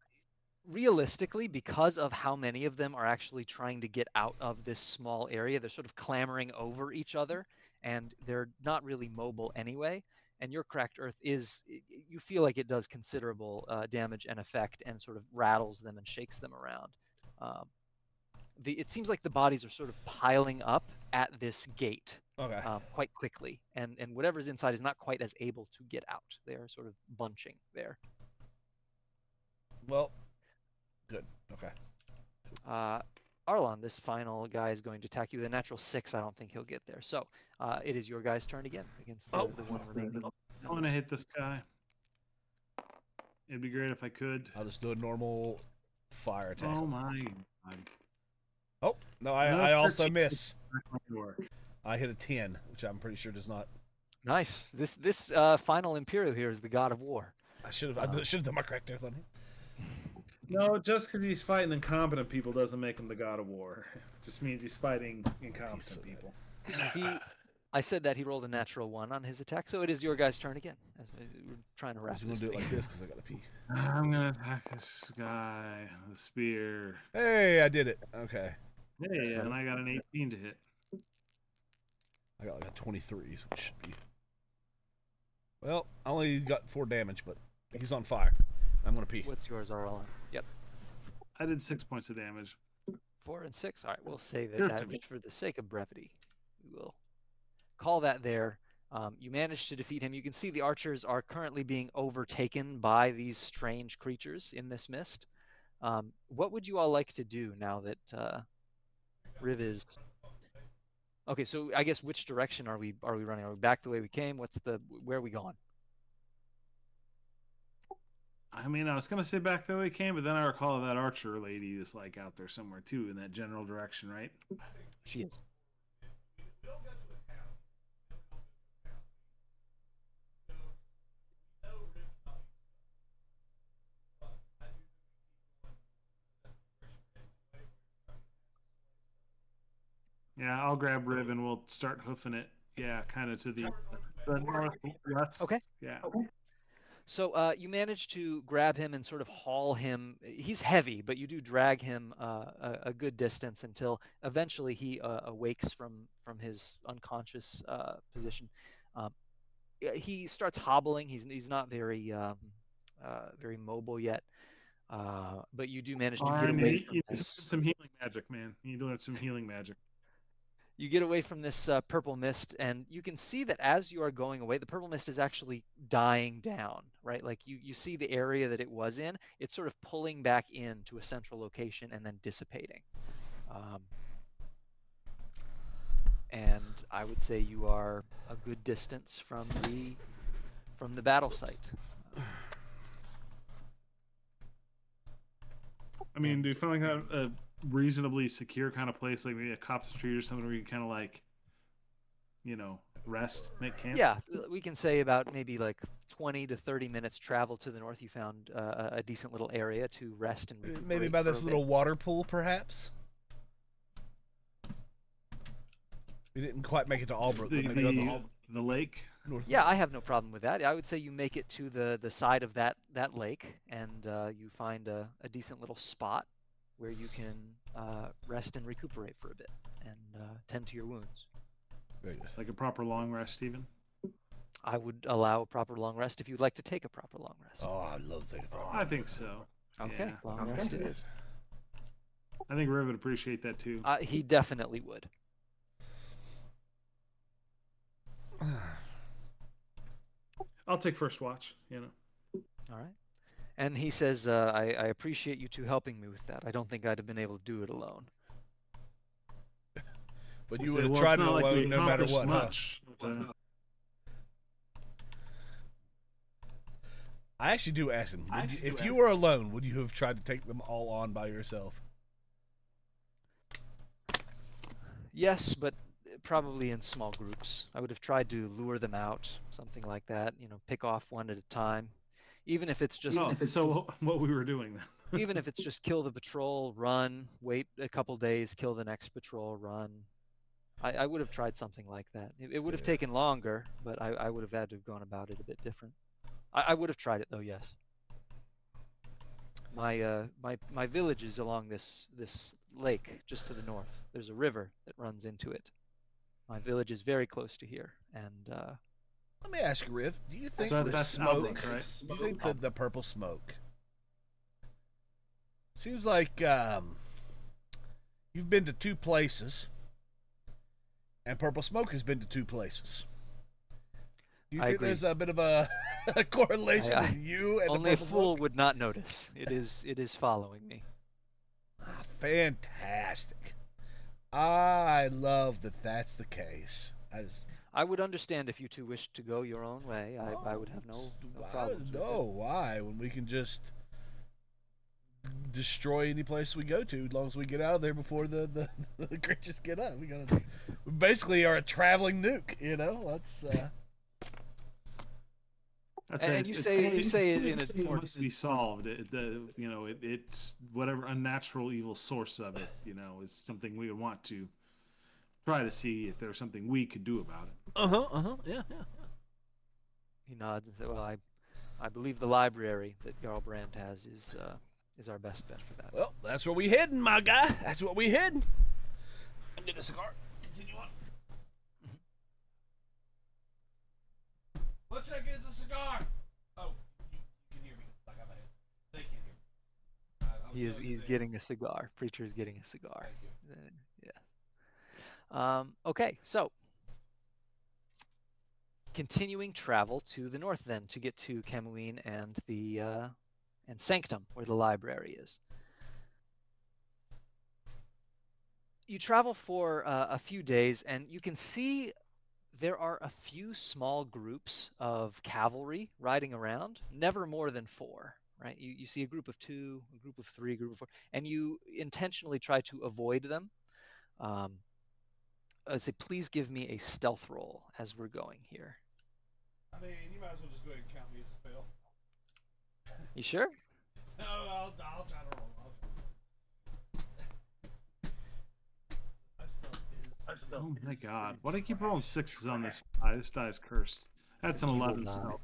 realistically, because of how many of them are actually trying to get out of this small area, they're sort of clamoring over each other, and they're not really mobile anyway. And your cracked earth you feel like it does considerable damage and effect, and sort of rattles them and shakes them around. It seems like the bodies are sort of piling up at this gate Okay. quite quickly, and whatever's inside is not quite as able to get out. They are sort of bunching there. Well, good. Okay. Arlon, this final guy is going to attack you with a natural 6. I don't think he'll get there. So it is your guy's turn again against the one remaining. I want to hit this guy. It'd be great if I could. I'll just do a normal fire attack. Oh my god. Oh, no, Another I also 13. miss. I hit a 10, which I'm pretty sure does not. Nice. This final Imperial here is the god of war. I should have done my cracked earth on him. No, just because he's fighting incompetent people doesn't make him the god of war. It just means he's fighting incompetent people. I said that he rolled a natural 1 on his attack, so it is your guy's turn again. As we're trying to wrap I'm this gonna do it thing. like this because I got to pee. I'm gonna attack this guy with a spear. Hey, I did it. Okay. Hey, and I got an 18 to hit. I got like a 23, so it should be. Well, I only got 4 damage, but he's on fire. I'm gonna pee. What's yours, Arlon? Yep. I did 6 points of damage. 4 and 6. All right, we'll say Sure, that Timmy. just for the sake of brevity. We will call that there. You managed to defeat him. You can see the archers are currently being overtaken by these strange creatures in this mist. What would you all like to do now that Riv is? Okay, so I guess which direction are we running? Are we back the way we came? Where are we going? I mean, I was gonna say back the way we came, but then I recall that archer lady is like out there somewhere too, in that general direction, right? She is. Yeah, I'll grab Riv and we'll start hoofing it. Yeah, kind of to the northwest. Okay. Yeah. So you manage to grab him and sort of haul him. He's heavy, but you do drag him a good distance until eventually he awakes from his unconscious position. He starts hobbling. He's not very mobile yet, but you do manage to get away from You this. some healing magic, man. You doing some healing magic. You get away from this purple mist, and you can see that as you are going away, the purple mist is actually dying down, right? Like you see the area that it was in, it's sort of pulling back into a central location and then dissipating. And I would say you are a good distance from the battle site. I mean, do you feel like a reasonably secure kind of place, like maybe a copse tree or something, where you kind of like, rest, make camp? Yeah, we can say about maybe like 20 to 30 minutes travel to the north. You found a decent little area to rest and Maybe recuperate by for a this bit. little water pool, perhaps. We didn't quite make it to Albrook. but maybe on The lake. north. Yeah, I have no problem with that. I would say you make it to the side of that lake, and you find a decent little spot where you can rest and recuperate for a bit and tend to your wounds. Very good. Like a proper long rest, even. I would allow a proper long rest if you'd like to take a proper long rest. Oh, I love taking I think so. Okay, Yeah. long rest it is. I think Riv would appreciate that too. He definitely would. I'll take first watch. You know. All right. And he says, I appreciate you two helping me with that. I don't think I'd have been able to do it alone. But I'll you say, would have well, tried it's it not like we alone no matter accomplished what, huh? much. I actually do ask him. If you were alone, would you have tried to take them all on by yourself? Yes, but probably in small groups. I would have tried to lure them out, something like that. You know, pick off one at a time, even if it's just. No, so what we were doing then. Even if it's just kill the patrol, run, wait a couple days, kill the next patrol, run. I would have tried something like that. It would have taken longer, but I would have had to have gone about it a bit different. I would have tried it though, yes. My village is along this lake just to the north. There's a river that runs into it. My village is very close to here, and Let me ask you, Riv. Do you think So the that's smoke? Outlook, right? Do you think the purple smoke? Seems like you've been to two places, and purple smoke has been to two places. Do you I think agree. there's a bit of a correlation I- with you and only the a purple fool smoke? would not notice. It is following me. Ah, fantastic. I love that that's the case. I would understand if you two wished to go your own way. I would have no problems with No, why? When we can just destroy any place we go to, as long as we get out of there before the creatures get up. We basically are a traveling nuke, you know. That's And you say it in a it more must be solved. It's whatever unnatural evil source of it. You know, is something we would want to try to see if there's something we could do about it. yeah. He nods and says, "Well, I believe the library that Jarl Brand has is our best bet for that." Well, that's where we heading, my guy. That's what we heading. Get a cigar. Continue on. What should I get as a cigar? Oh, you can hear me. Like I'm ahead. They can't hear me. He's getting a cigar. Preacher is getting a cigar. Thank you. Yes. Okay, so continuing travel to the north then to get to Camuine and the and Sanctum, where the library is. You travel for a few days, and you can see there are a few small groups of cavalry riding around, never more than 4. Right? You see a group of 2, a group of 3, a group of 4, and you intentionally try to avoid them. I'd say, please give me a stealth roll as we're going here. I mean, you might as well just go ahead and count me as a fail. You sure? No, I'll try to roll. Oh my god! Why do I keep rolling 6s on this die? This die is cursed. That's an 11 stealth.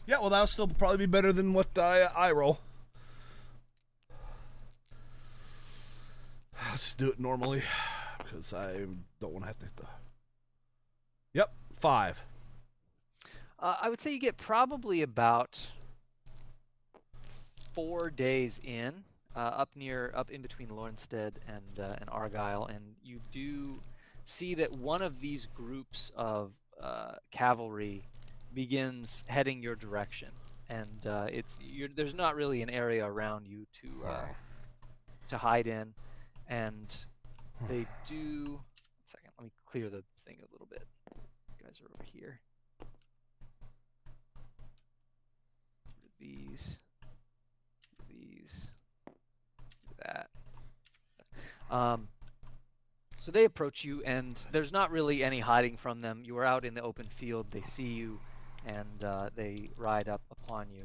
Yeah, well, that'll still probably be better than what I roll. I'll just do it normally because I don't want to have to. Yep, 5. I would say you get probably about 4 days in, up in between Lornstead and Argyle, and you do see that one of these groups of cavalry begins heading your direction, and there's not really an area around you to hide in, and they do. 1 second, let me clear the thing a little bit. You guys are over here. These, that. So they approach you, and there's not really any hiding from them. You are out in the open field. They see you, and they ride up upon you.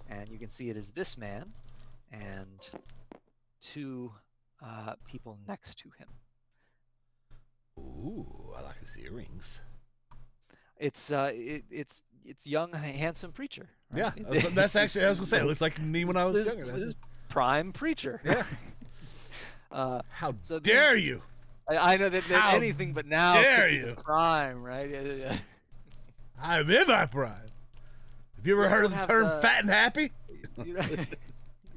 And you can see it is this man and 2 people next to him. Ooh, I like his earrings. It's young, handsome preacher. Yeah, Right? that's actually I was gonna say. It looks like me when I was This younger. is prime preacher. Yeah. How dare you? I know that How anything but now dare could be you. the prime, right? Yeah. I'm in my prime. Have you ever heard of the term fat and happy? You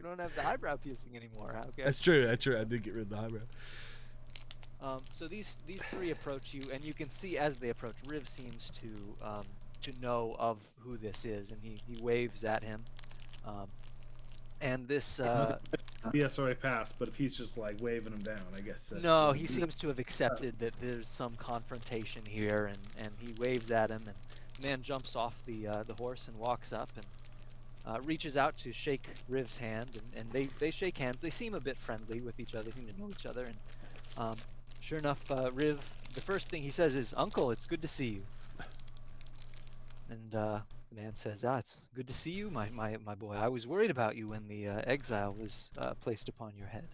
don't have the eyebrow piercing anymore. Okay. That's true. That's true. I did get rid of the eyebrow. So these three approach you, and you can see as they approach, Riv seems to know of who this is, and he waves at him. And this BSOA passed, but if he's just like waving him down, I guess. no, he seems to have accepted that there's some confrontation here, and he waves at him, and the man jumps off the horse and walks up and reaches out to shake Riv's hand, and they shake hands. They seem a bit friendly with each other. They seem to know each other, and sure enough, Riv, the first thing he says is, "Uncle, it's good to see you." And the man says, "It's good to see you, my boy. I was worried about you when the exile was placed upon your head."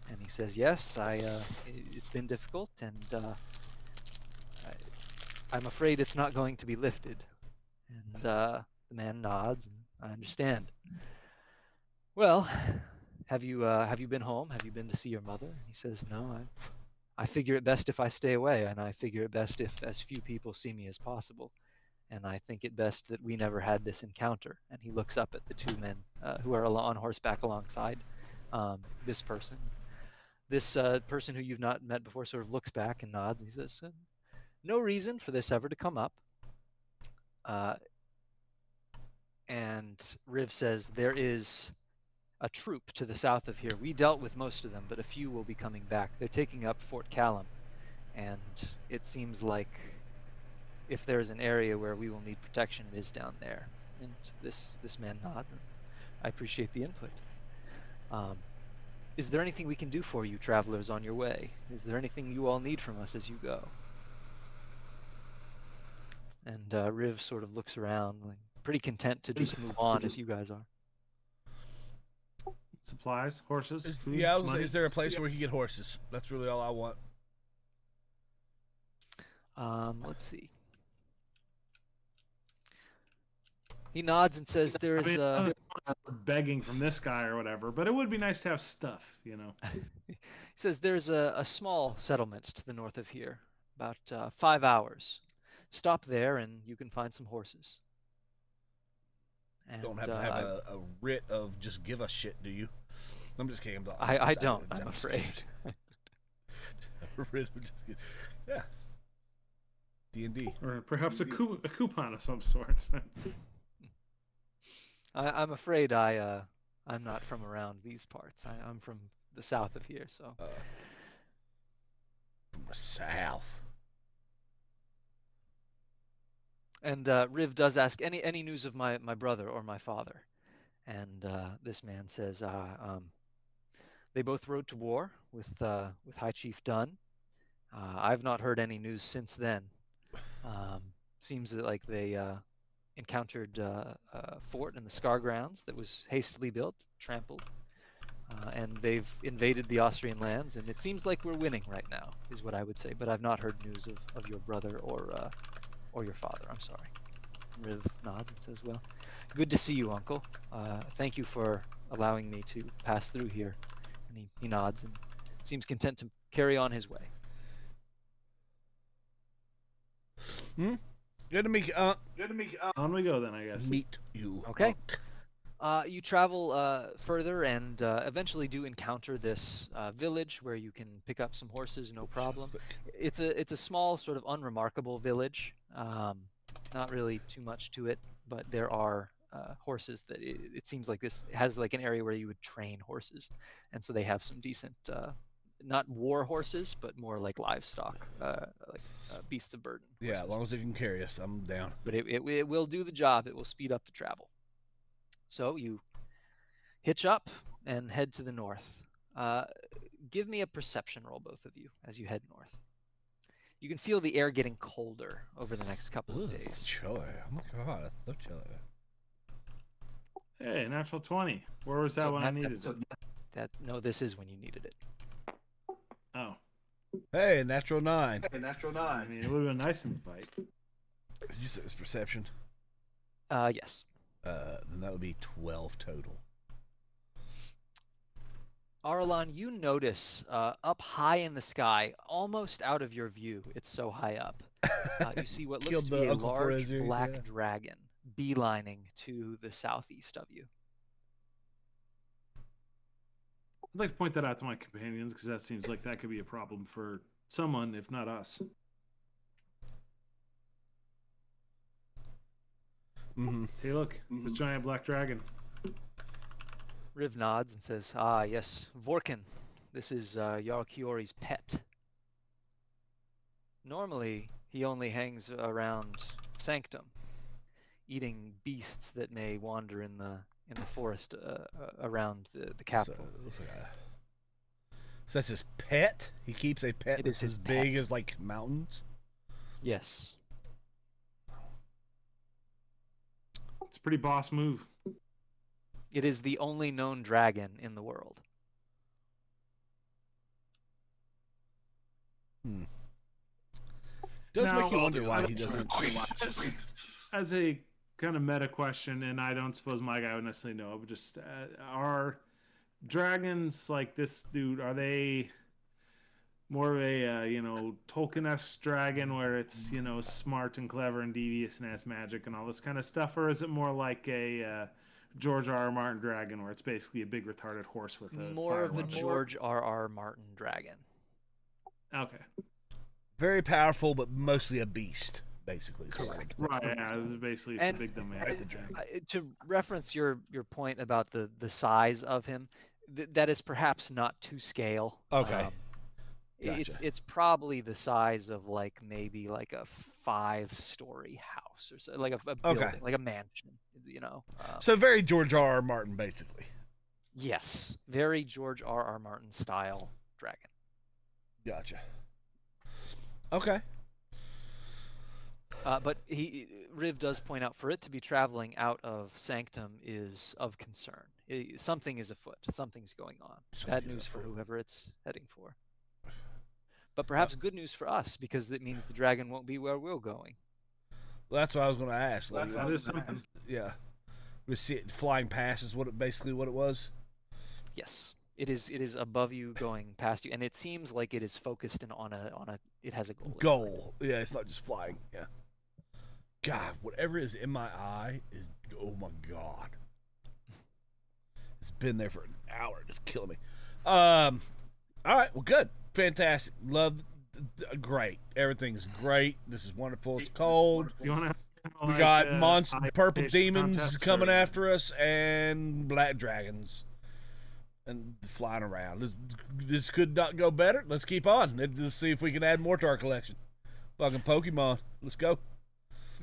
And he says, "Yes, it's been difficult, and I'm afraid it's not going to be lifted." And the man nods, and I understand. "Well, have you been home? Have you been to see your mother?" And he says, "No, I figure it best if I stay away, and I figure it best if as few people see me as possible. And I think it best that we never had this encounter." And he looks up at the two men who are on horseback alongside this person. This person who you've not met before sort of looks back and nods. And he says, "No reason for this ever to come up." And Riv says, "There is a troop to the south of here. We dealt with most of them, but a few will be coming back. They're taking up Fort Callum, and it seems like if there's an area where we will need protection, it is down there." And this man nods, and I appreciate the input. Is there anything we can do for you, travelers, on your way? Is there anything you all need from us as you go? And Riv sort of looks around, like, pretty content to just move on if you guys are. Supplies, horses, food, Yeah, I was money. say, is there a place where we can get horses? That's really all I want. Let's see. He nods and says, "There's I mean, begging from this guy or whatever, but it would be nice to have stuff, you know." He says there's a small settlement to the north of here, about 5 hours. Stop there and you can find some horses." And, Don't have to have a writ of just give us shit, do you? I'm just kidding. I don't, I'm afraid. A writ of just give. Yeah. D&D. Or perhaps a coupon of some sort. I'm afraid I'm not from around these parts. I'm from the south of here, so. From the south. And Riv does ask, any news of my brother or my father? And this man says, they both rode to war with High Chief Dunn. I've not heard any news since then. Seems like they encountered a fort in the Scar Grounds that was hastily built, trampled, and they've invaded the Austrian lands, and it seems like we're winning right now, is what I would say. But I've not heard news of your brother or your father. I'm sorry. Riv nods and says, "Well, good to see you, Uncle. Thank you for allowing me to pass through here." And he nods and seems content to carry on his way. Good to meet you. On we go then, I guess. Meet you. Okay. You travel further and eventually do encounter this village where you can pick up some horses, no problem. It's a small, sort of unremarkable village. Not really too much to it, but there are horses that it seems like this has like an area where you would train horses, and so they have some decent, not war horses, but more like livestock, like beasts of burden. Yeah, horses. as long as it can carry us, I'm down. But it will do the job. It will speed up the travel. So you hitch up and head to the north. Give me a perception roll, both of you, as you head north. You can feel the air getting colder over the next couple of days. Chilly. Oh my god, it's so chilly. Hey, natural 20. Where was that So when I needed it? No, this is when you needed it. Oh. Hey, natural 9. I mean, it would have been nice in the fight. Did you say it was perception? Yes. Then that would be 12 total. Arlan, you notice up high in the sky, almost out of your view, it's so high up, you see what looks Killed to be the a Uncle large Forrest, black yeah. dragon beelining to the southeast of you. I'd like to point that out to my companions because that seems like that could be a problem for someone, if not us. Mm-hmm. Hey, look, it's a giant black dragon. Riv nods and says, "Ah, yes, Vorkin. This is Jarl Kiori's pet. Normally, he only hangs around Sanctum, eating beasts that may wander in the forest around the So, capital. it looks like so that's his pet? He keeps a pet It that's is his as big pet. as, like, mountains? Yes. It's a pretty boss move. It is the only known dragon in the world. Does Now, make you wonder the why he answer doesn't. quiz. As a kind of meta question, and I don't suppose my guy would necessarily know, but just are dragons like this dude, are they more of a, Tolkien-esque dragon where it's, smart and clever and devious and has magic and all this kind of stuff? Or is it more like a George R. R. Martin dragon where it's basically a big retarded horse with a More fire of a weapon? George R. R. Martin dragon. Okay. Very powerful, but mostly a beast, basically. Is what I can Right, yeah, this is basically And- a big dumb man. To reference your point about the size of him, that is perhaps not to scale. Okay. It's probably the size of like maybe like a 5-story house or so, like a building, like a mansion. So very George R. R. Martin, basically. Yes, very George R. R. Martin style dragon. Gotcha. Okay. But Riv does point out, for it to be traveling out of Sanctum is of concern. Something is afoot. Something's going on. Bad news for whoever it's heading for. But perhaps good news for us, because it means the dragon won't be where we're going. Well, that's what I was going to ask. Like, That is something. yeah. We see it flying past is basically what it was. Yes, it is above you, going past you, and it seems like it is focused in on a. It has a goal. Goal. Yeah, it's not just flying. Yeah. God, whatever is in my eye is. Oh my God. It's been there for an hour, just killing me. All right. Well, good. Fantastic. Love. Great. Everything's great. This is wonderful. It's cold. You want to? We got purple demons coming after us and black dragons and flying around. This could not go better. Let's keep on. Let's see if we can add more to our collection. Fucking Pokemon. Let's go.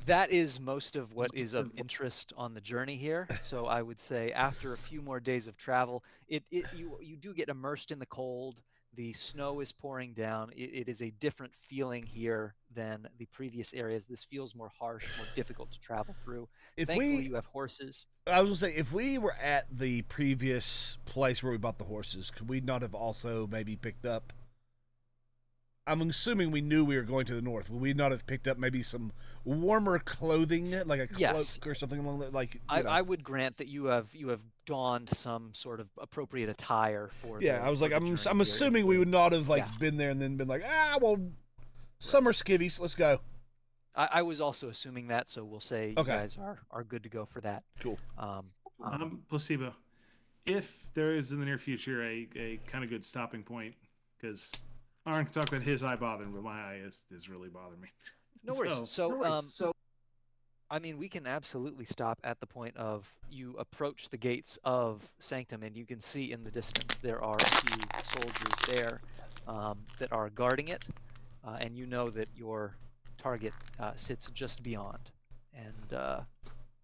That is most of what is of interest on the journey here. So I would say after a few more days of travel, you do get immersed in the cold. The snow is pouring down. It is a different feeling here than the previous areas. This feels more harsh, more difficult to travel through. Thankfully, you have horses. I was going to say, if we were at the previous place where we bought the horses, could we not have also maybe picked up... I'm assuming we knew we were going to the north. Would we not have picked up maybe some warmer clothing, like a cloak or something along that? Like, I would grant that you have donned some sort of appropriate attire for. Yeah, I was like, I'm assuming we would not have been there and then been like, summer skivvies, let's go. I was also assuming that, so we'll say you guys are good to go for that. Cool. Placebo. If there is in the near future a kind of good stopping point, because Aaron can talk about his eye bothering, but my eye is really bothering me. No worries. So, I mean, we can absolutely stop at the point of you approach the gates of Sanctum, and you can see in the distance there are a few soldiers there that are guarding it, and you know that your target sits just beyond. And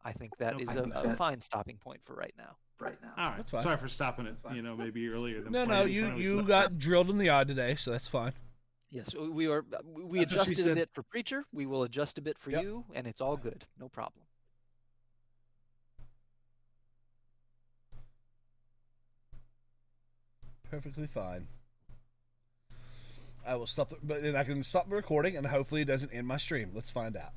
I think that is a fine stopping point for right now. All right. Sorry for stopping it. Maybe earlier than No, planned. you got drilled in the eye today, so that's fine. Yes, we adjusted a bit for Preacher. We will adjust a bit for you, and it's all good. No problem. Perfectly fine. I will stop, but then I can stop the recording, and hopefully it doesn't end my stream. Let's find out.